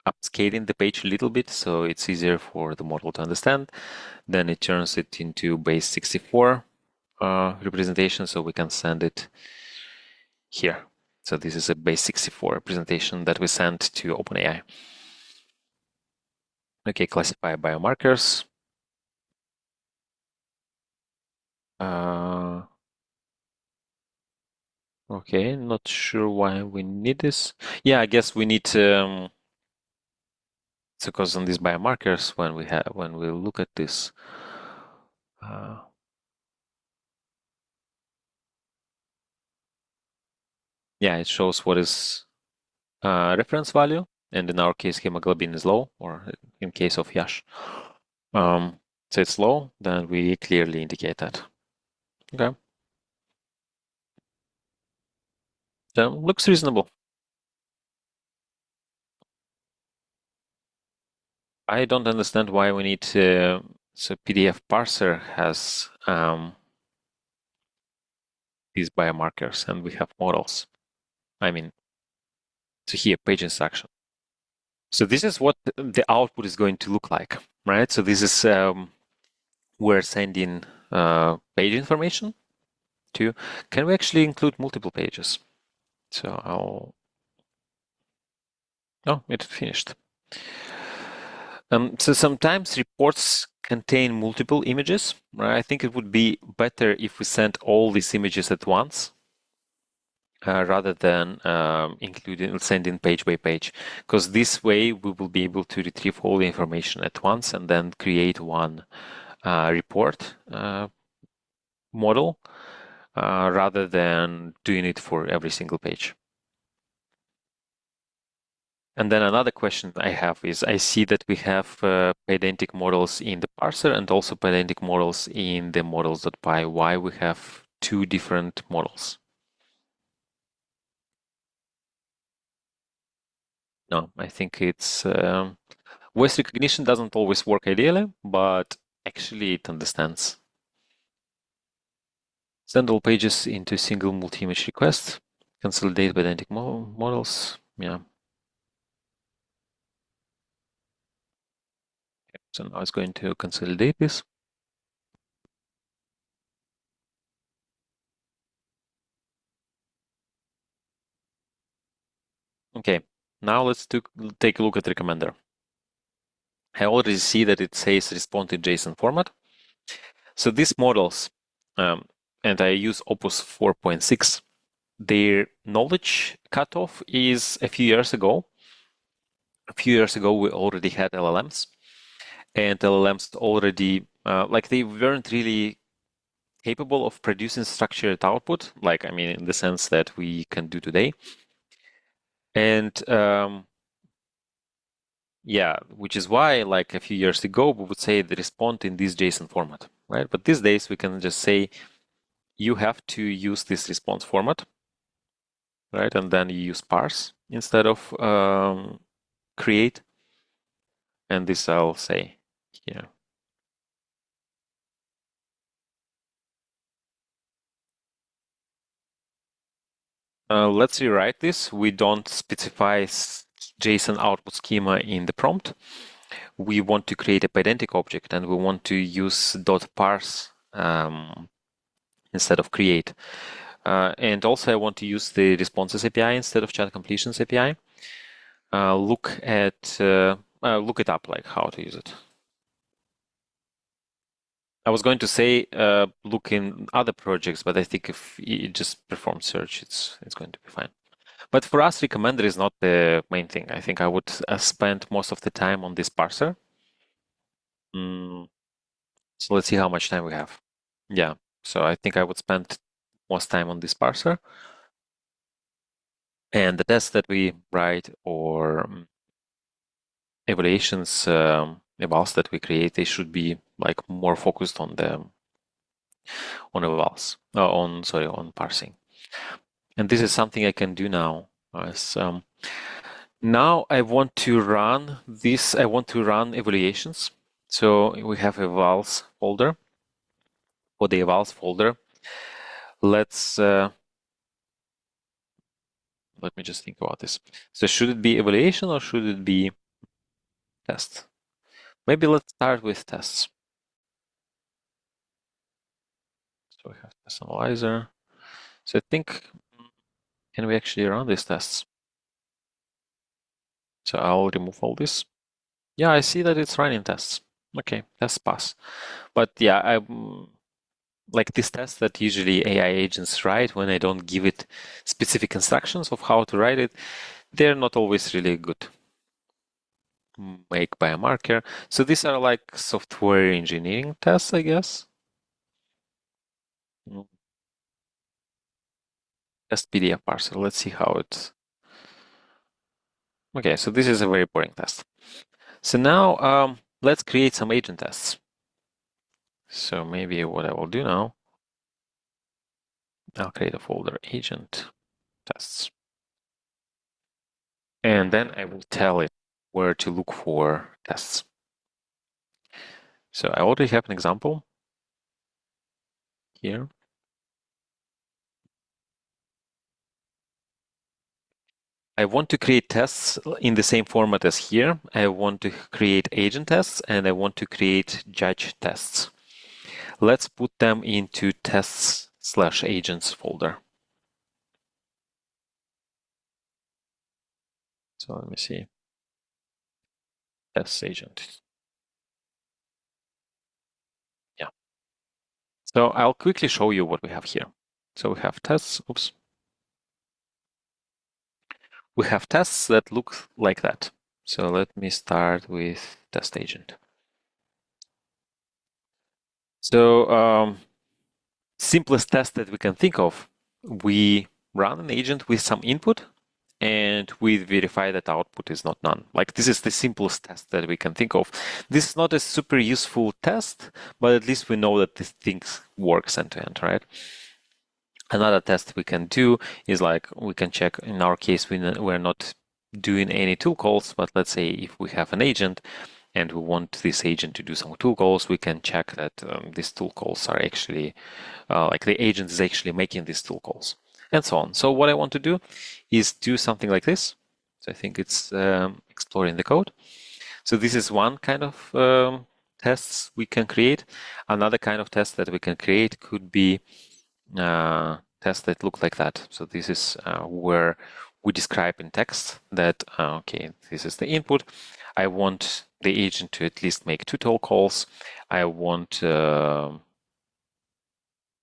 A: upscaling the page a little bit, so it's easier for the model to understand. Then it turns it into base 64 representation, so we can send it here. So this is a base 64 representation that we sent to OpenAI. Okay, classify biomarkers. Okay, not sure why we need this. Yeah, I guess we need So because on these biomarkers, when we look at this, yeah, it shows what is reference value, and in our case, hemoglobin is low, or in case of Yash, so it's low. Then we clearly indicate that. Okay, so looks reasonable. I don't understand why we need to. So PDF parser has these biomarkers, and we have models. I mean, so here, page instruction. So this is what the output is going to look like, right? So this is we're sending page information to. Can we actually include multiple pages? So oh, it finished. So sometimes reports contain multiple images, right? I think it would be better if we sent all these images at once. Rather than sending page by page, because this way we will be able to retrieve all the information at once and then create one report model rather than doing it for every single page. And then another question I have is, I see that we have Pydantic models in the parser and also Pydantic models in the models.py. Why we have two different models? No, I think it's voice recognition doesn't always work ideally, but actually it understands. Send all pages into a single multi-image request. Consolidate Pydantic models. Yeah. So now it's going to consolidate this. Okay, now let's take a look at recommender. I already see that it says respond in JSON format. So these models, and I use Opus 4.6, their knowledge cutoff is a few years ago. A few years ago, we already had LLMs, and LLMs already, they weren't really capable of producing structured output, I mean, in the sense that we can do today. And yeah, which is why, a few years ago, we would say the respond in this JSON format, right? But these days, we can just say you have to use this response format, right? And then you use parse instead of create. And this I'll say here. Let's rewrite this. We don't specify JSON output schema in the prompt. We want to create a Pydantic object, and we want to use .parse instead of create. And also, I want to use the responses API instead of chat completions API. Look it up, how to use it. I was going to say look in other projects, but I think if you just perform search, it's going to be fine. But for us, recommender is not the main thing. I think I would spend most of the time on this parser. So let's see how much time we have. Yeah, so I think I would spend most time on this parser. And the tests that we write or evaluations, evals that we create, they should be more focused on evals, on parsing. And this is something I can do now. Now I want to run this. I want to run evaluations. So we have evals folder. For the evals folder, let's let me just think about this. So should it be evaluation or should it be test? Maybe let's start with tests. So we have test analyzer. So I think, can we actually run these tests? So I'll remove all this. Yeah, I see that it's running tests. Okay, tests pass. But yeah, I'm like these tests that usually AI agents write when I don't give it specific instructions of how to write it, they're not always really good. make biomarker. So these are like software engineering tests, I guess. Test PDF parser. Let's see how it's. Okay, so this is a very boring test. So now let's create some agent tests. So maybe what I will do now, I'll create a folder agent tests. And then I will tell it where to look for tests. So I already have an example here. I want to create tests in the same format as here. I want to create agent tests and I want to create judge tests. Let's put them into tests/agents folder. So let me see. Tests agent. Yeah. So I'll quickly show you what we have here. So we have tests. Oops. We have tests that look like that. So let me start with test agent. So simplest test that we can think of, we run an agent with some input and we verify that output is not none. Like this is the simplest test that we can think of. This is not a super useful test, but at least we know that this thing works end to end, right? Another test we can do is like we can check, in our case, we're not doing any tool calls, but let's say if we have an agent and we want this agent to do some tool calls, we can check that these tool calls are actually, like the agent is actually making these tool calls and so on. So what I want to do is do something like this. So I think it's exploring the code. So this is one kind of tests we can create. Another kind of test that we can create could be tests that look like that. So this is where we describe in text that, okay, this is the input. I want the agent to at least make 2 tool calls. I want the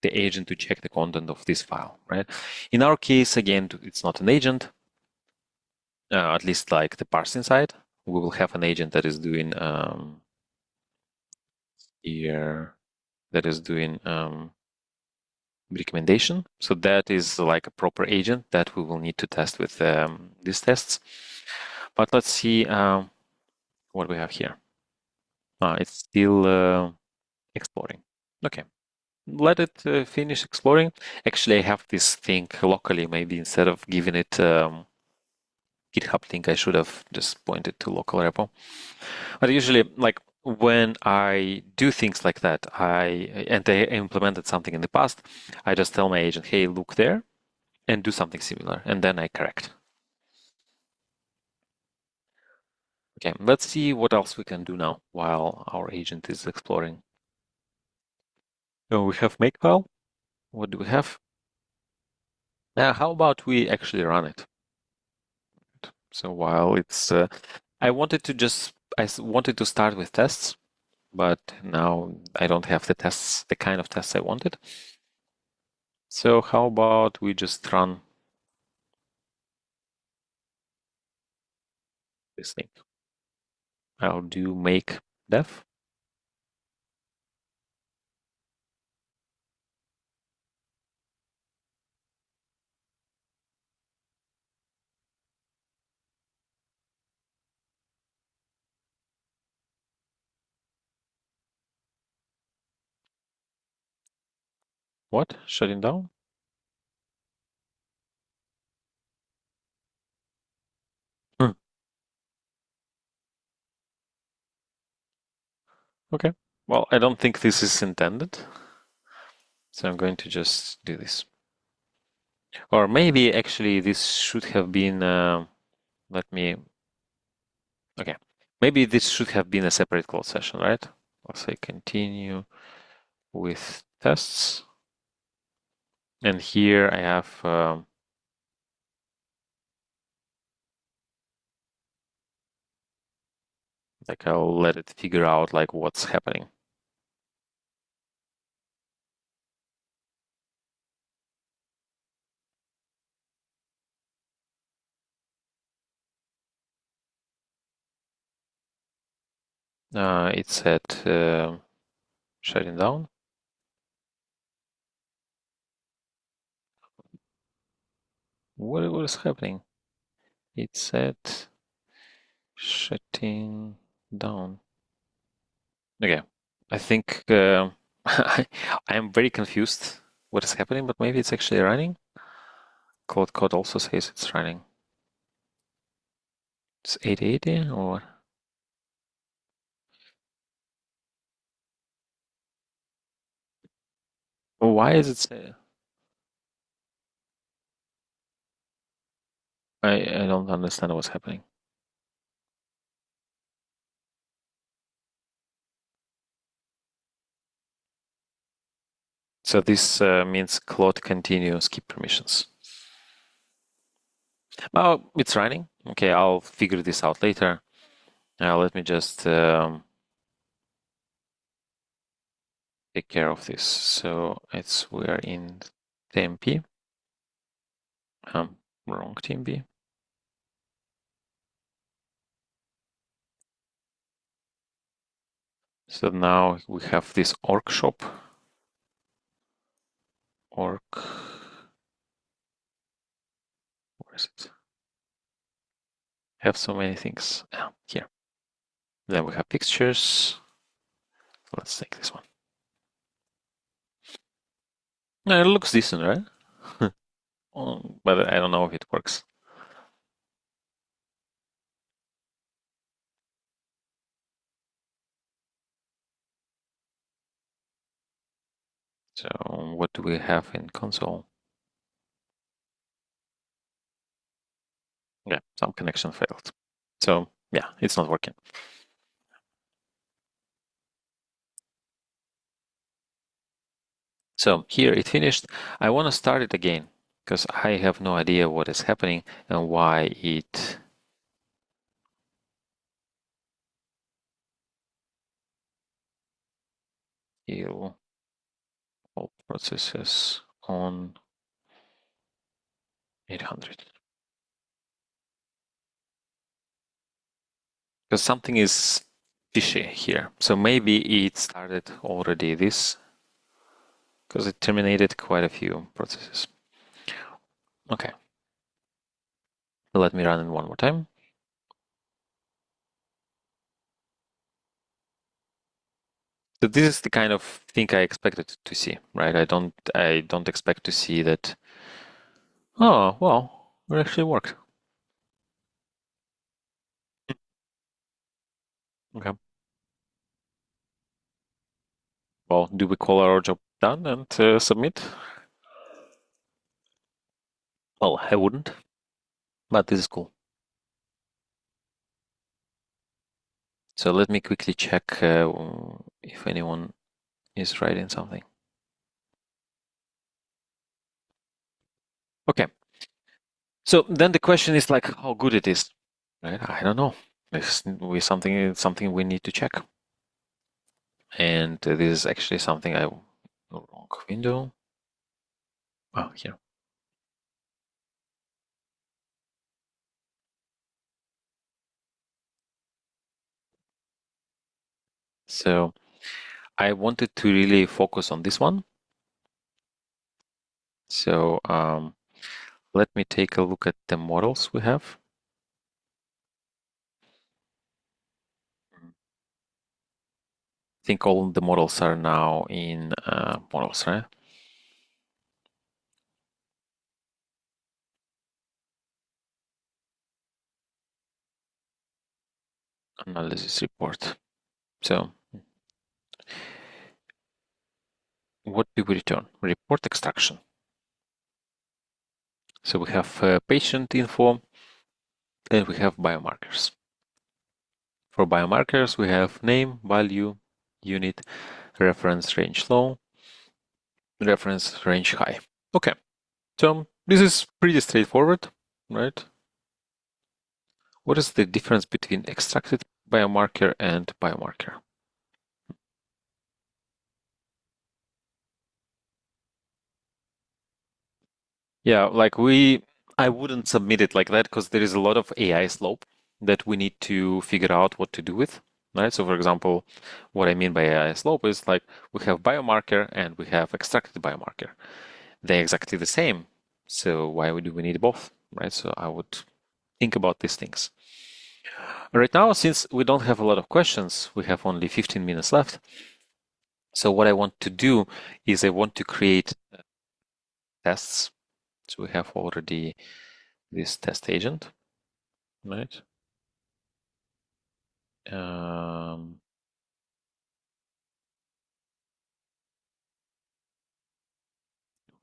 A: agent to check the content of this file, right? In our case, again, it's not an agent, at least like the parsing side. We will have an agent that is doing here, that is doing recommendation. So that is like a proper agent that we will need to test with these tests. But let's see what we have here. It's still exploring. Okay, let it finish exploring. Actually, I have this thing locally. Maybe instead of giving it GitHub link, I should have just pointed to local repo. But usually, like when I do things like that, I implemented something in the past, I just tell my agent, hey, look there and do something similar, and then I correct. Okay, let's see what else we can do now while our agent is exploring. So we have makefile. What do we have? Now, how about we actually run it? So while it's, I wanted to start with tests, but now I don't have the tests, the kind of tests I wanted. So how about we just run this thing? I'll do make def. What? Shutting down? Hmm. Okay. Well, I don't think this is intended. So I'm going to just do this. Or maybe actually this should have been, let me, okay. Maybe this should have been a separate close session, right? I'll say continue with tests. And here I have, like I'll let it figure out like what's happening. It said shutting down. What is happening? It said shutting down. Okay, I think I am very confused what is happening, but maybe it's actually running. Cloud Code also says it's running. It's 880 or why is it say? I don't understand what's happening. So this means Claude continue skip permissions. Oh, it's running. Okay, I'll figure this out later. Let me just take care of this. So we're in TMP. Wrong TMP. So now we have this org shop. Org. Where is it? Have so many things. Here. Then we have fixtures. Let's take this one. No, it looks decent, right? But I don't know if it works. So what do we have in console? Yeah, some connection failed. So yeah, it's not working. So here it finished. I want to start it again because I have no idea what is happening and why it all processes on 800. Because something is fishy here. So maybe it started already this because it terminated quite a few processes. Okay. Let me run it one more time. So this is the kind of thing I expected to see, right? I don't expect to see that. Oh, well, it actually worked. Okay. Well, do we call our job done and submit? Well, I wouldn't, but this is cool. So let me quickly check if anyone is writing something. Okay. So then the question is like how good it is, right? I don't know. This is something we need to check. And this is actually something wrong window. Oh, here. So I wanted to really focus on this one. So let me take a look at the models we have. I think all the models are now in models, right? Analysis report. So what do we return? Report extraction. So we have patient info and we have biomarkers. For biomarkers, we have name, value, unit, reference range low, reference range high. Okay, so this is pretty straightforward, right? What is the difference between extracted biomarker and biomarker? Yeah, I wouldn't submit it like that because there is a lot of AI slope that we need to figure out what to do with. right? So for example, what I mean by AI slope is like we have biomarker and we have extracted biomarker. They're exactly the same. So why do we need both, right? So I would think about these things. Right now, since we don't have a lot of questions, we have only 15 minutes left. So what I want to do is I want to create tests. So we have already this test agent, right?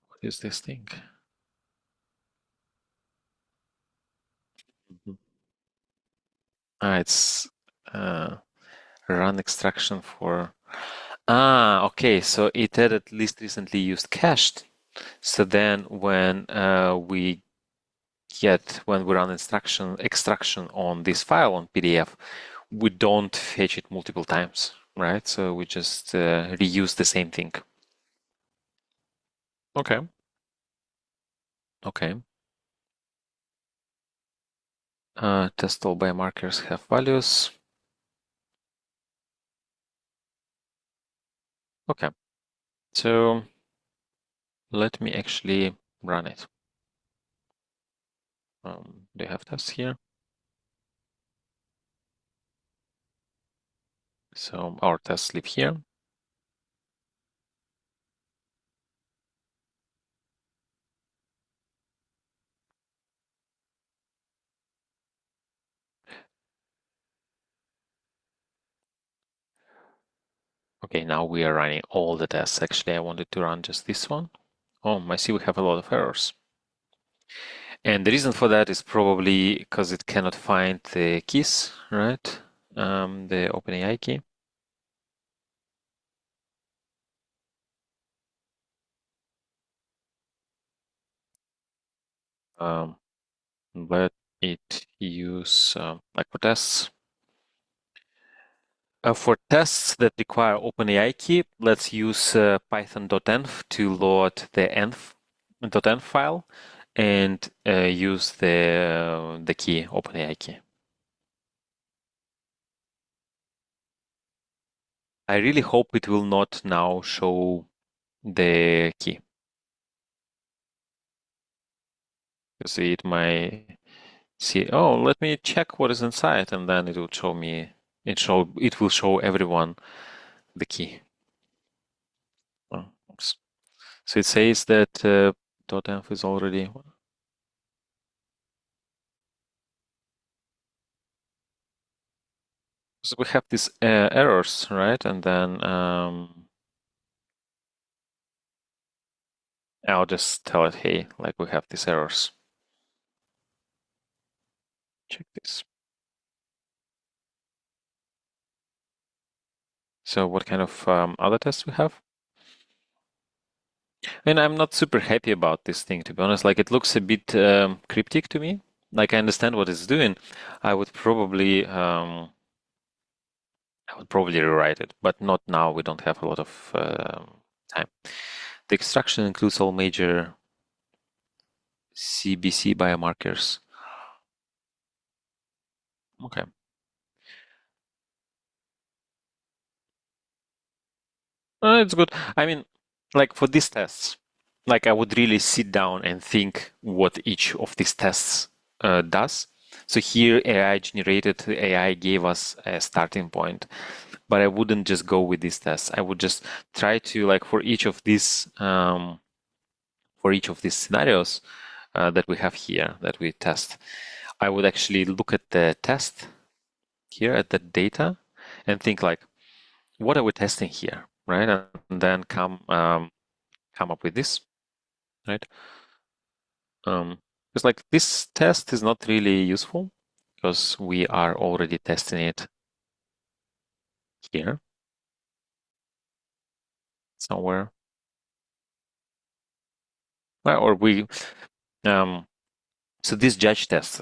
A: What is this thing? It's run extraction for. Okay. So it had at least recently used cached. So then when we run extraction on this file on PDF, we don't fetch it multiple times, right? So we just reuse the same thing. Okay. Okay. Test all biomarkers have values. Okay. So let me actually run it. Do you have tests here? So our tests live here. Okay, now we are running all the tests. Actually, I wanted to run just this one. Oh, I see we have a lot of errors. And the reason for that is probably because it cannot find the keys, right? The OpenAI key. Let it use like for tests. For tests that require OpenAI key, let's use python.env to load the env file and use the key, OpenAI key. I really hope it will not now show the key. Because it might see, oh, let me check what is inside, and then it will show me, it will show everyone the key. Oh, oops. So it says that .env is already. So we have these errors, right? And then I'll just tell it, hey, like we have these errors. Check this. So what kind of other tests we have? And I'm not super happy about this thing, to be honest. Like it looks a bit cryptic to me. Like I understand what it's doing. I would probably rewrite it, but not now. We don't have a lot of time. The extraction includes all major CBC biomarkers. Okay. It's good. I mean, like for these tests, like I would really sit down and think what each of these tests does. So here AI gave us a starting point, but I wouldn't just go with these tests. I would just try to like for each of these scenarios that we have here that we test, I would actually look at the test here at the data and think like, what are we testing here, right? And then come up with this, right? It's like this test is not really useful because we are already testing it here somewhere. Well, or we so these tests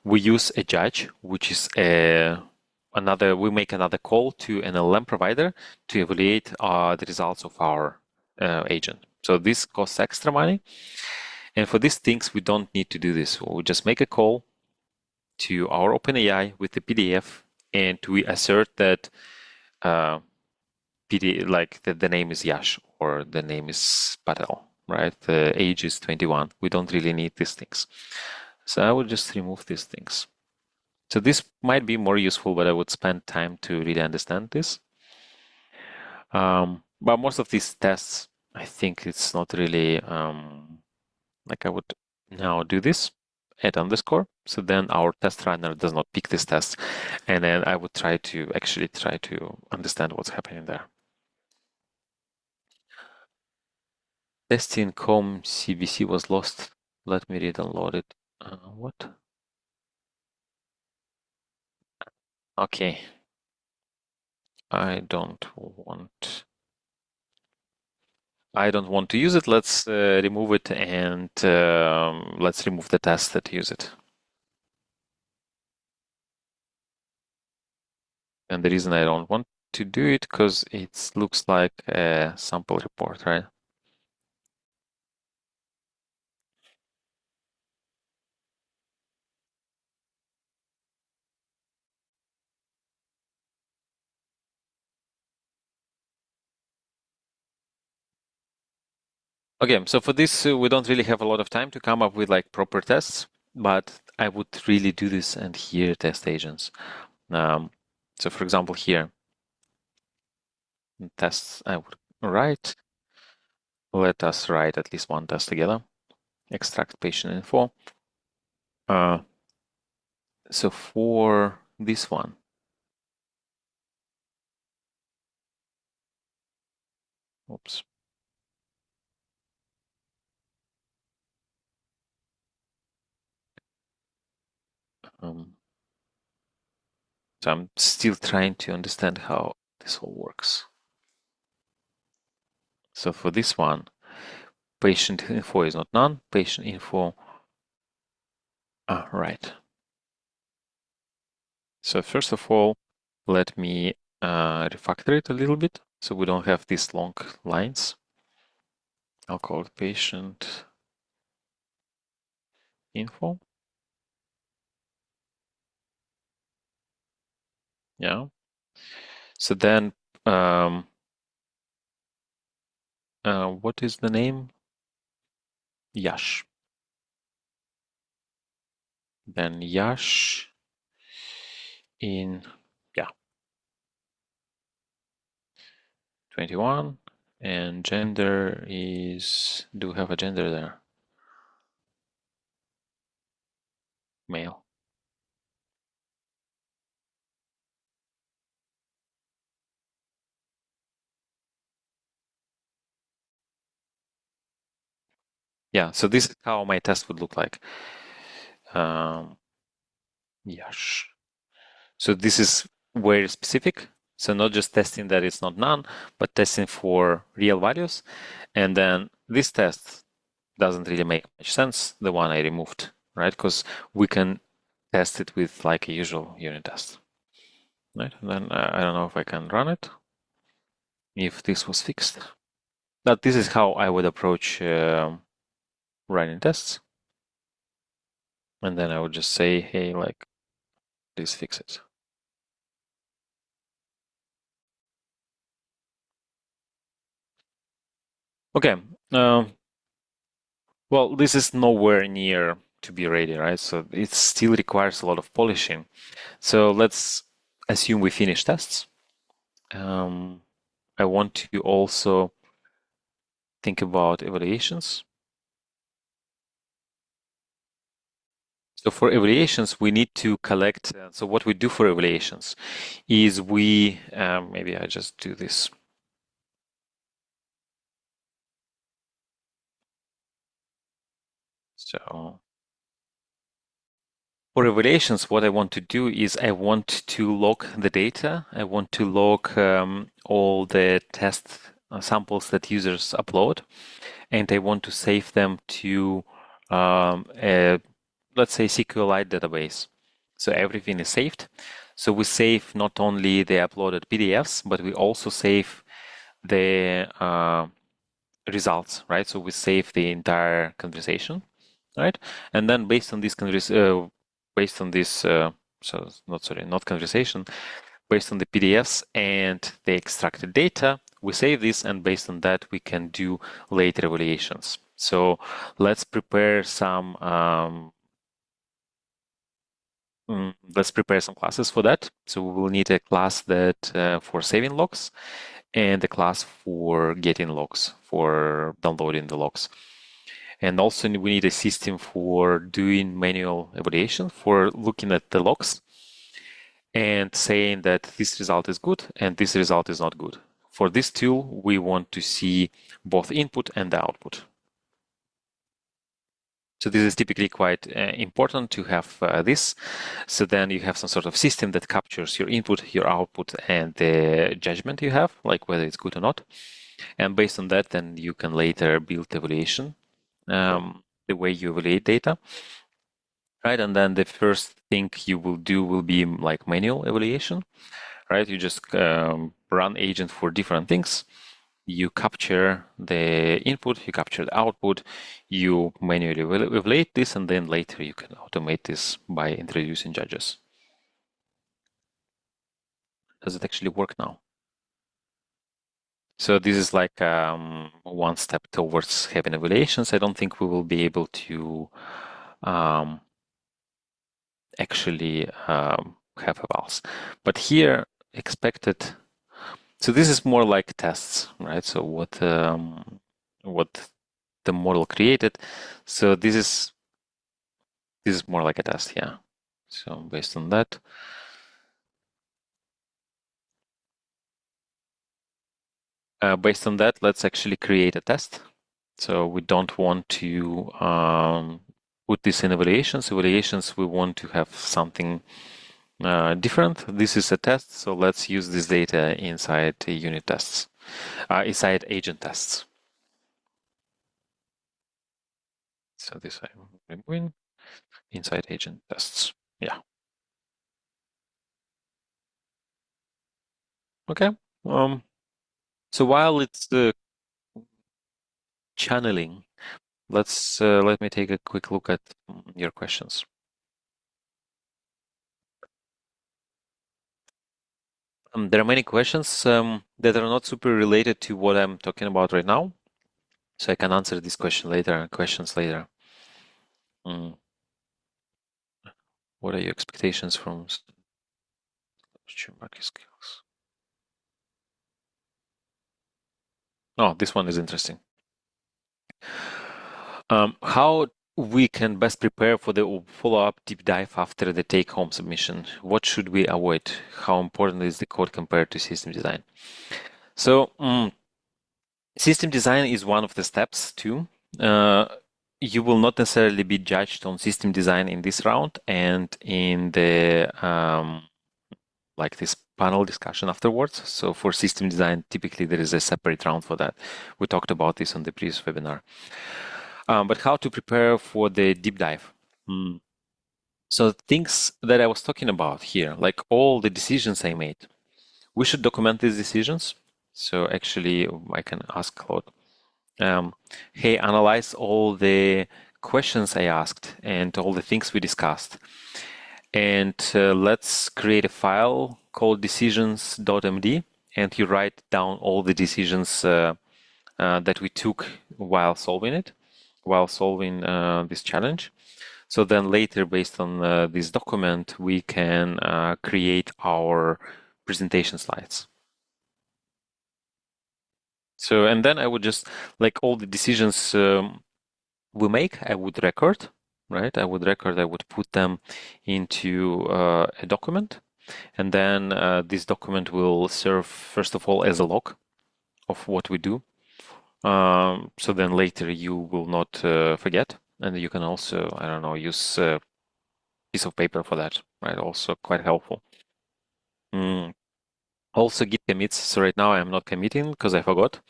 A: we use a judge, which is we make another call to an LLM provider to evaluate the results of our agent. So this costs extra money. And for these things, we don't need to do this. We just make a call to our OpenAI with the PDF and we assert that like the name is Yash or the name is Patel, right? The age is 21. We don't really need these things. So I would just remove these things. So this might be more useful, but I would spend time to really understand this. But most of these tests, I think it's not really like I would now do this, add underscore. So then our test runner does not pick this test. And then I would try to understand what's happening there. Testing com CBC was lost. Let me re-download it. What? Okay. I don't want to use it. Let's remove it and let's remove the tests that use it. And the reason I don't want to do it because it looks like a sample report, right? Okay, so for this, we don't really have a lot of time to come up with like proper tests, but I would really do this and here test agents. So for example, here, tests I would write. Let us write at least one test together. Extract patient info. So for this one, oops. So I'm still trying to understand how this all works. So for this one, patient info is not none. Patient info, right. So first of all, let me refactor it a little bit so we don't have these long lines. I'll call it patient info. Yeah. So then, what is the name? Yash. Then Yash in, yeah, 21. And gender is, do we have a gender there? Male. Yeah, so this is how my test would look like. Yash. So this is very specific. So not just testing that it's not none, but testing for real values. And then this test doesn't really make much sense, the one I removed, right? Because we can test it with like a usual unit test, right? And then I don't know if I can run it, if this was fixed. But this is how I would approach running tests. And then I would just say, hey, like, please fix it. Okay. Well, this is nowhere near to be ready, right? So it still requires a lot of polishing. So let's assume we finish tests. I want to also think about evaluations. So for evaluations, we need to collect. So what we do for evaluations is we, maybe I just do this. So for evaluations, what I want to do is I want to log the data. I want to log all the test samples that users upload, and I want to save them to let's say SQLite database. So everything is saved. So we save not only the uploaded PDFs, but we also save the results, right? So we save the entire conversation, right? And then based on this so not conversation, based on the PDFs and the extracted data. We save this, and based on that, we can do later evaluations. So let's prepare some classes for that. So we will need a class that for saving logs and a class for getting logs, for downloading the logs. And also we need a system for doing manual evaluation, for looking at the logs and saying that this result is good and this result is not good. For this tool, we want to see both input and the output. So this is typically quite important to have this. So then you have some sort of system that captures your input, your output, and the judgment you have, like whether it's good or not. And based on that, then you can later build evaluation, the way you evaluate data. Right, and then the first thing you will do will be like manual evaluation, right? You just run agent for different things. You capture the input, you capture the output, you manually evaluate this, and then later you can automate this by introducing judges. Does it actually work now? So this is like one step towards having evaluations. I don't think we will be able to actually have evals. But here, expected. So this is more like tests, right? So what the model created. So this is more like a test, yeah. So based on that, let's actually create a test. So we don't want to put this in evaluations. Evaluations, we want to have something different. This is a test, so let's use this data inside unit tests, inside agent tests. So this I'm removing inside agent tests. Yeah. Okay. So while it's channeling, let me take a quick look at your questions. There are many questions that are not super related to what I'm talking about right now, so I can answer this questions later. What are your expectations from market skills? Oh, this one is interesting. How we can best prepare for the follow-up deep dive after the take-home submission? What should we avoid? How important is the code compared to system design? So, system design is one of the steps too. You will not necessarily be judged on system design in this round and in the like this panel discussion afterwards. So for system design, typically there is a separate round for that. We talked about this on the previous webinar. But how to prepare for the deep dive? So things that I was talking about here, like all the decisions I made, we should document these decisions. So actually, I can ask Claude, hey, analyze all the questions I asked and all the things we discussed. And let's create a file called decisions.md, and you write down all the decisions that we took while solving this challenge. So then later, based on this document, we can create our presentation slides. So, and then I would just, like all the decisions we make, I would record, right? I would put them into a document. And then this document will serve, first of all, as a log of what we do. So then later you will not forget. And you can also, I don't know, use a piece of paper for that, right? Also quite helpful. Also git commits. So right now I'm not committing because I forgot.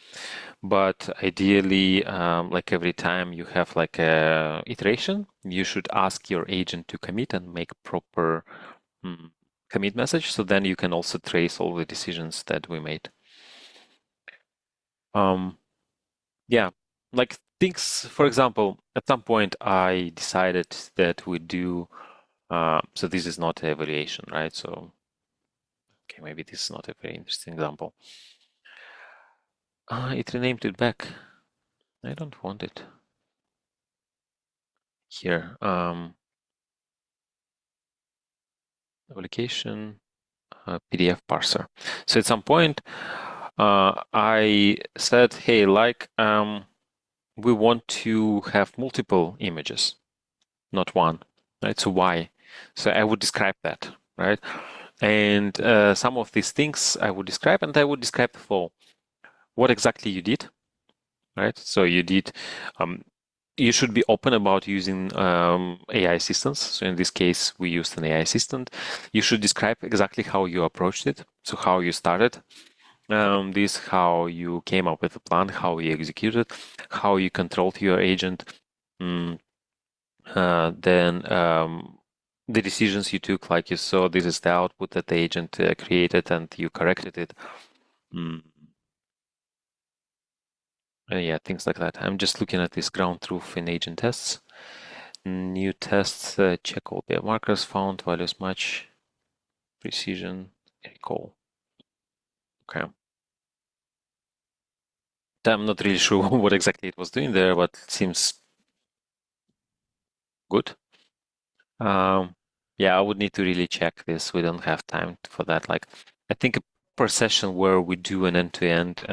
A: But ideally, like every time you have like a iteration, you should ask your agent to commit and make proper commit message. So then you can also trace all the decisions that we made. Yeah, like things, for example, at some point I decided that we do So this is not an evaluation, right? So, okay, maybe this is not a very interesting example. It renamed it back. I don't want it here. Application PDF parser. So at some point, I said, hey, we want to have multiple images, not one, right? So why? So I would describe that, right? And some of these things I would describe, and I would describe the flow. What exactly you did, right? So you should be open about using AI assistants. So in this case, we used an AI assistant. You should describe exactly how you approached it. So how you started how you came up with a plan, how you executed, how you controlled your agent. Mm, then the decisions you took, like you saw, this is the output that the agent created and you corrected it. Mm. Yeah, things like that. I'm just looking at this ground truth in agent tests. New tests, check all the markers found, values match, precision, recall. Okay. I'm not really sure what exactly it was doing there, but it seems good. Yeah, I would need to really check this. We don't have time for that. Like, I think per session where we do an end-to-end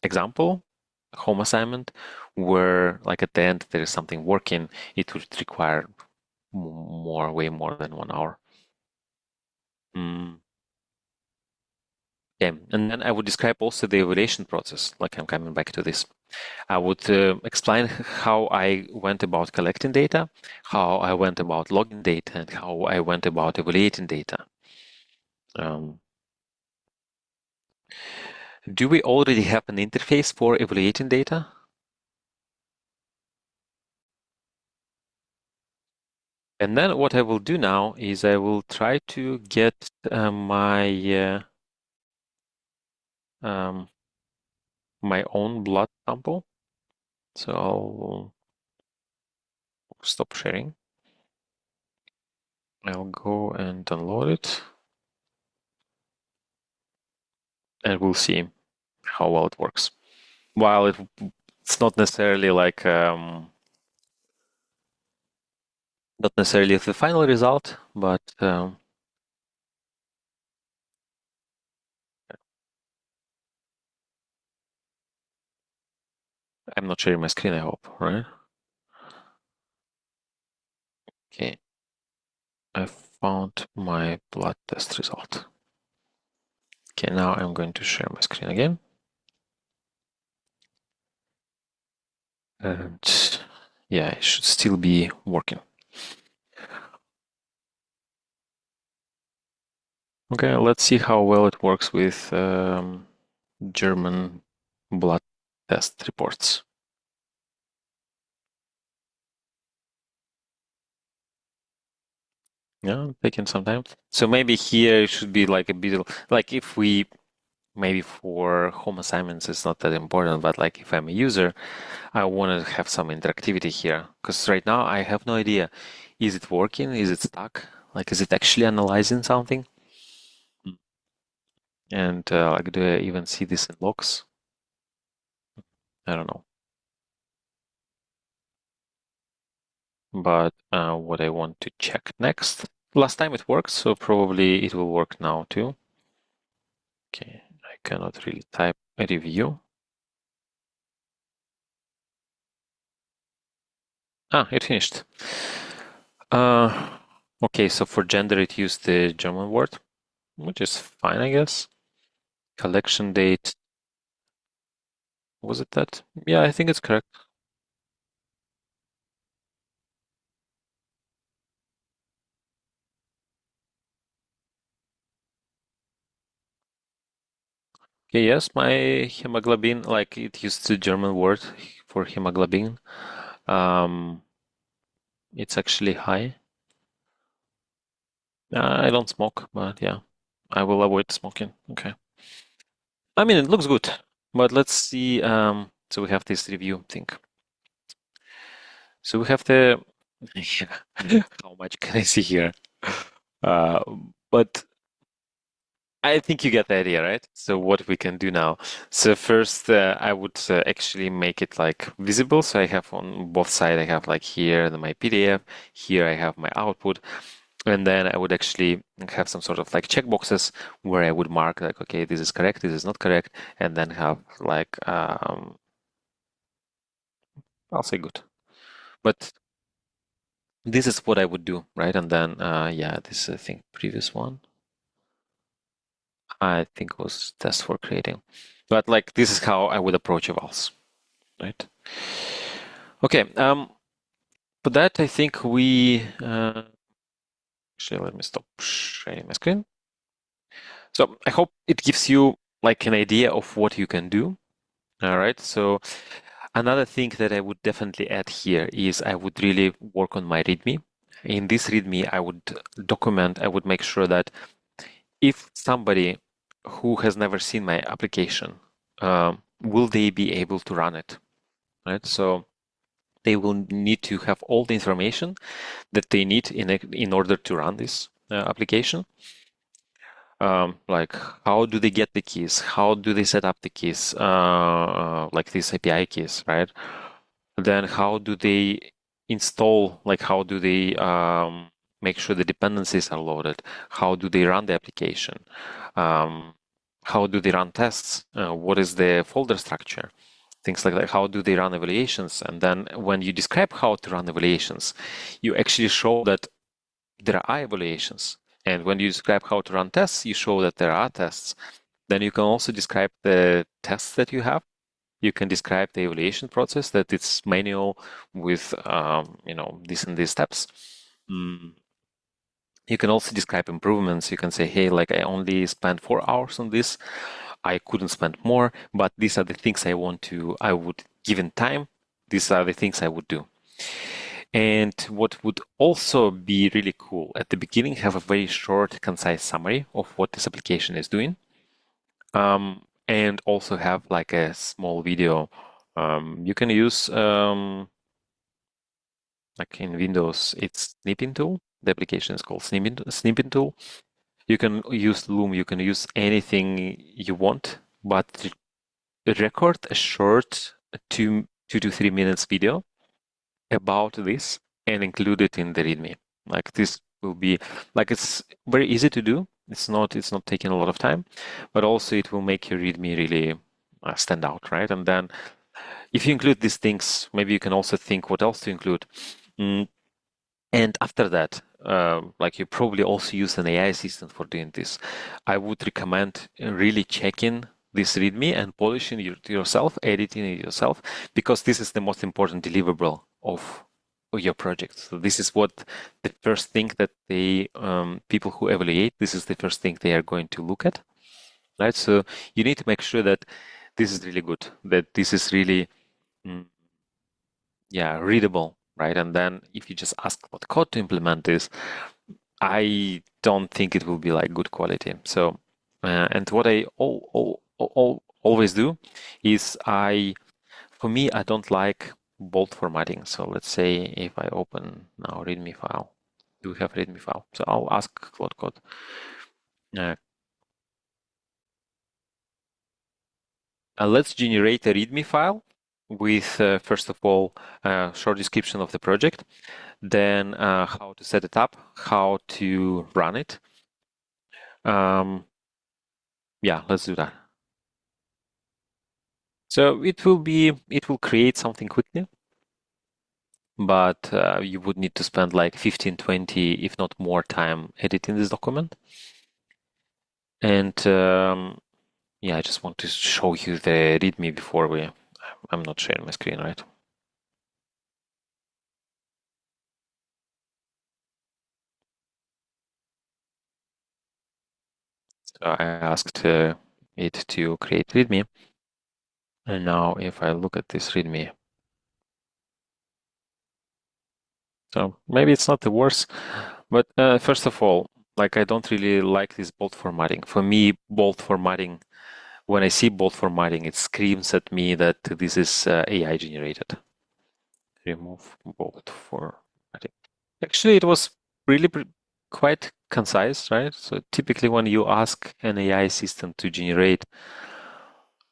A: example, home assignment, where like at the end there is something working, it would require more, way more than 1 hour. Mm. Yeah, and then I would describe also the evaluation process. Like I'm coming back to this. I would explain how I went about collecting data, how I went about logging data, and how I went about evaluating data. Do we already have an interface for evaluating data? And then what I will do now is I will try to get um, my own blood sample. So I'll stop sharing. I'll go and download it, and we'll see how well it works. While it's not necessarily like not necessarily the final result, but I'm not sharing my screen, I hope, right? Okay, I found my blood test result. Okay, now I'm going to share my screen again. And yeah, it should still be working. Okay, let's see how well it works with German blood test reports. Yeah, taking some time. So maybe here it should be like a bit like if we maybe for home assignments it's not that important, but like if I'm a user, I want to have some interactivity here because right now I have no idea. Is it working? Is it stuck? Like, is it actually analyzing something? And like, do I even see this in logs? I don't know. But what I want to check next. Last time it worked, so probably it will work now too. Okay, I cannot really type a review. It finished. Okay, so for gender it used the German word, which is fine, I guess. Collection date, was it that? Yeah, I think it's correct. Okay, yes, my hemoglobin, like it used the German word for hemoglobin. Um, it's actually high. I don't smoke, but yeah, I will avoid smoking. Okay. I mean, it looks good, but let's see. So we have this review thing. So we have the Yeah. How much can I see here? Uh, but I think you get the idea, right? So what we can do now. So first, I would actually make it like visible. So I have on both sides, I have like here my PDF, here I have my output, and then I would actually have some sort of like checkboxes where I would mark like, okay, this is correct, this is not correct, and then have like, I'll say good. But this is what I would do, right? And then, yeah, this I think previous one. I think was test for creating. But like this is how I would approach evals, right? Okay, for that I think we actually let me stop sharing my screen. So I hope it gives you like an idea of what you can do. All right. So another thing that I would definitely add here is I would really work on my README. In this README, I would document, I would make sure that if somebody who has never seen my application, will they be able to run it? Right. So they will need to have all the information that they need in order to run this application. Like how do they get the keys? How do they set up the keys? Like these API keys, right? Then how do they install? Like how do they make sure the dependencies are loaded? How do they run the application? Um, how do they run tests? What is the folder structure? Things like that. How do they run evaluations? And then when you describe how to run evaluations, you actually show that there are evaluations. And when you describe how to run tests, you show that there are tests. Then you can also describe the tests that you have. You can describe the evaluation process, that it's manual with this and these steps. Mm. You can also describe improvements. You can say, hey, like I only spent 4 hours on this. I couldn't spend more, but these are the things I would, given time, these are the things I would do. And what would also be really cool at the beginning, have a very short, concise summary of what this application is doing. And also have like a small video. You can use, like in Windows, it's snipping tool. The application is called snipping tool. You can use Loom, you can use anything you want, but record a short 2 to 3 minutes video about this and include it in the README. Like this will be like it's very easy to do. It's not taking a lot of time, but also it will make your README really stand out, right? And then if you include these things, maybe you can also think what else to include. And after that, like you probably also use an AI assistant for doing this. I would recommend really checking this README and polishing it yourself, editing it yourself, because this is the most important deliverable of your project. So this is what the first thing that they people who evaluate, this is the first thing they are going to look at, right? So you need to make sure that this is really good, that this is really mm, yeah, readable, right? And then if you just ask what code to implement this, I don't think it will be like good quality. So, and what I always do is for me, I don't like bold formatting. So let's say if I open now README file, do we have README file? So I'll ask Cloud Code. Let's generate a README file with, first of all, a short description of the project, then how to set it up, how to run it. Yeah, let's do that. So it will create something quickly, but you would need to spend like 15, 20, if not more time editing this document. And yeah, I just want to show you the README before I'm not sharing my screen, right? So I asked it to create README. And now if I look at this README, so maybe it's not the worst, but first of all, like I don't really like this bold formatting. For me, bold formatting, when I see bold formatting, it screams at me that this is AI generated. Remove bold formatting. Actually, it was really quite concise, right? So typically when you ask an AI system to generate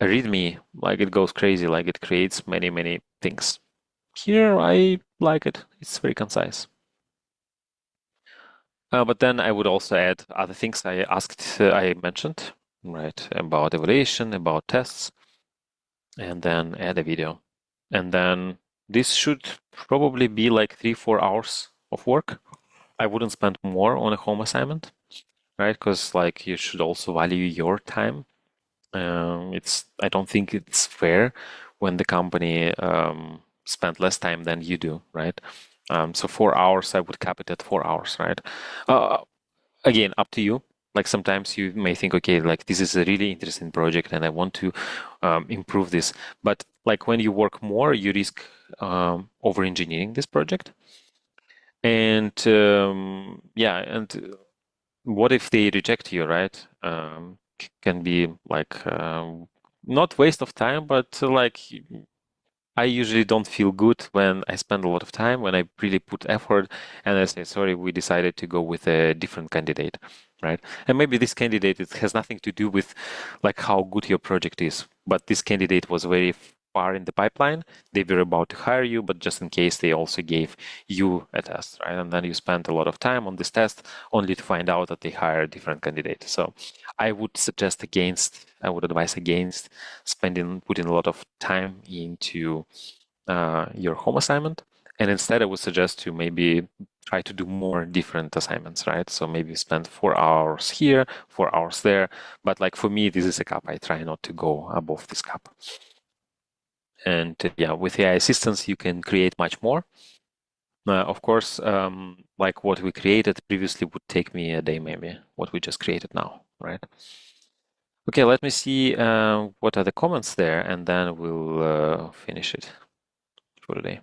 A: a README, like it goes crazy, like it creates many, many things. Here, I like it. It's very concise. But then I would also add other things I mentioned, right, about evaluation, about tests, and then add a video. And then this should probably be like 3-4 hours of work. I wouldn't spend more on a home assignment, right? Because like you should also value your time. I don't think it's fair when the company spend less time than you do, right? So 4 hours, I would cap it at 4 hours, right? Uh, Again, up to you. Like sometimes you may think, okay, like this is a really interesting project and I want to improve this. But like when you work more, you risk over engineering this project. And yeah, and what if they reject you, right? Can be like not waste of time, but like I usually don't feel good when I spend a lot of time, when I really put effort, and I say, sorry, we decided to go with a different candidate, right? And maybe this candidate, it has nothing to do with like how good your project is, but this candidate was very far in the pipeline. They were about to hire you, but just in case they also gave you a test, right? And then you spent a lot of time on this test only to find out that they hire a different candidate. So I would advise against putting a lot of time into your home assignment. And instead, I would suggest to maybe try to do more different assignments, right? So maybe spend 4 hours here, 4 hours there. But like for me, this is a cap. I try not to go above this cap. And yeah, with AI assistance, you can create much more. Of course, like what we created previously would take me a day, maybe what we just created now, right? Okay, let me see what are the comments there, and then we'll finish it for today.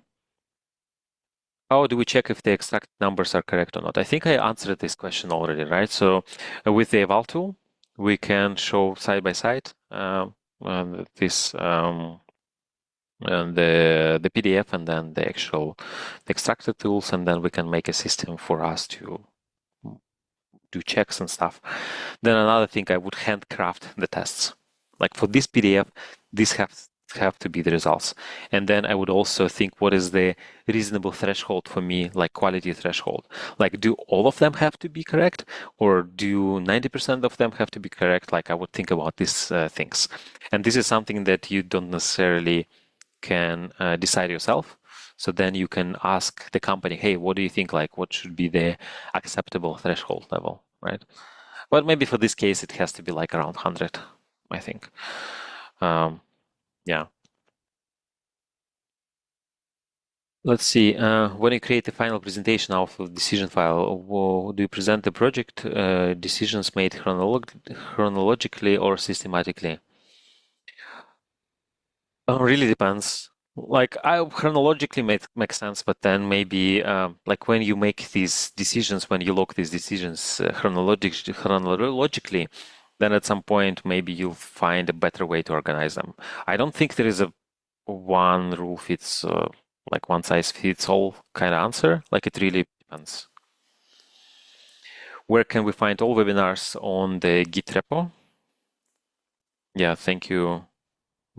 A: How do we check if the extract numbers are correct or not? I think I answered this question already, right? So with the eval tool, we can show side by side this and the PDF and then the actual extracted tools, and then we can make a system for us to do checks and stuff. Then another thing, I would handcraft the tests. Like for this PDF, these have to be the results. And then I would also think, what is the reasonable threshold for me, like quality threshold? Like, do all of them have to be correct, or do 90% of them have to be correct? Like, I would think about these things. And this is something that you don't necessarily can decide yourself. So then you can ask the company, hey, what do you think? Like, what should be the acceptable threshold level, right? But maybe for this case, it has to be like around 100, I think. Yeah. Let's see. When you create the final presentation of the decision file, do you present the project decisions made chronologically or systematically? Really depends. Like I chronologically makes sense, but then maybe like when you make these decisions, when you log these decisions chronologically, then at some point maybe you'll find a better way to organize them. I don't think there is a one rule fits like one size fits all kind of answer. Like it really depends. Where can we find all webinars on the Git repo? Yeah, thank you,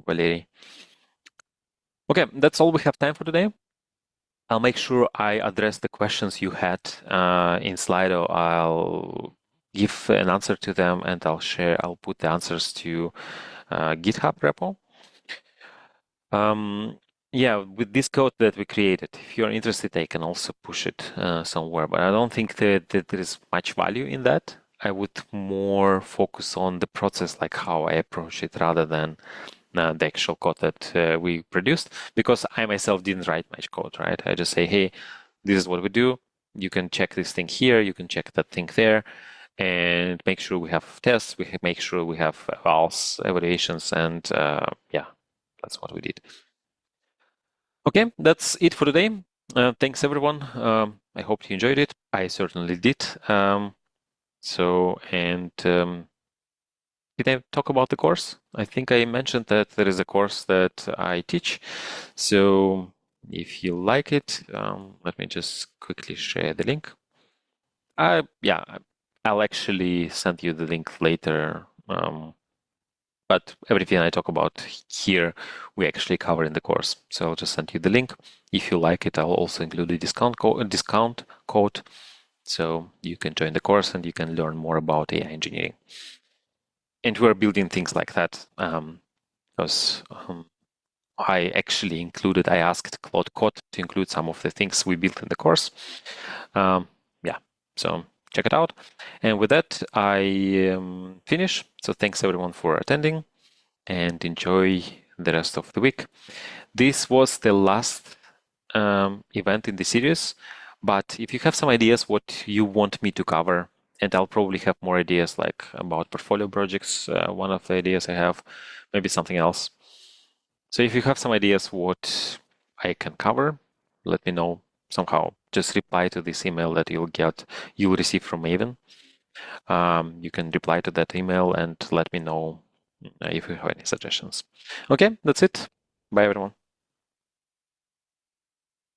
A: Valery. Okay, that's all we have time for today. I'll make sure I address the questions you had in Slido. I'll give an answer to them and I'll put the answers to GitHub repo. Yeah, with this code that we created, if you're interested, I can also push it somewhere, but I don't think that there is much value in that. I would more focus on the process, like how I approach it rather than the actual code that we produced, because I myself didn't write much code, right? I just say, hey, this is what we do. You can check this thing here, you can check that thing there, and make sure we have tests, make sure we have evals, evaluations, and yeah, that's what we did. Okay, that's it for today. Thanks everyone. I hope you enjoyed it. I certainly did. Did I talk about the course? I think I mentioned that there is a course that I teach. So if you like it. Let me just quickly share the link. Yeah, I'll actually send you the link later. But everything I talk about here, we actually cover in the course. So I'll just send you the link. If you like it, I'll also include a discount code. So you can join the course and you can learn more about AI engineering. And we're building things like that because I asked Claude Code to include some of the things we built in the course. Yeah, so check it out. And with that, I finish. So thanks everyone for attending and enjoy the rest of the week. This was the last event in the series, but if you have some ideas what you want me to cover, and I'll probably have more ideas like about portfolio projects, one of the ideas I have, maybe something else. So if you have some ideas what I can cover, let me know somehow. Just reply to this email that you'll receive from Maven. You can reply to that email and let me know if you have any suggestions. Okay, that's it. Bye everyone.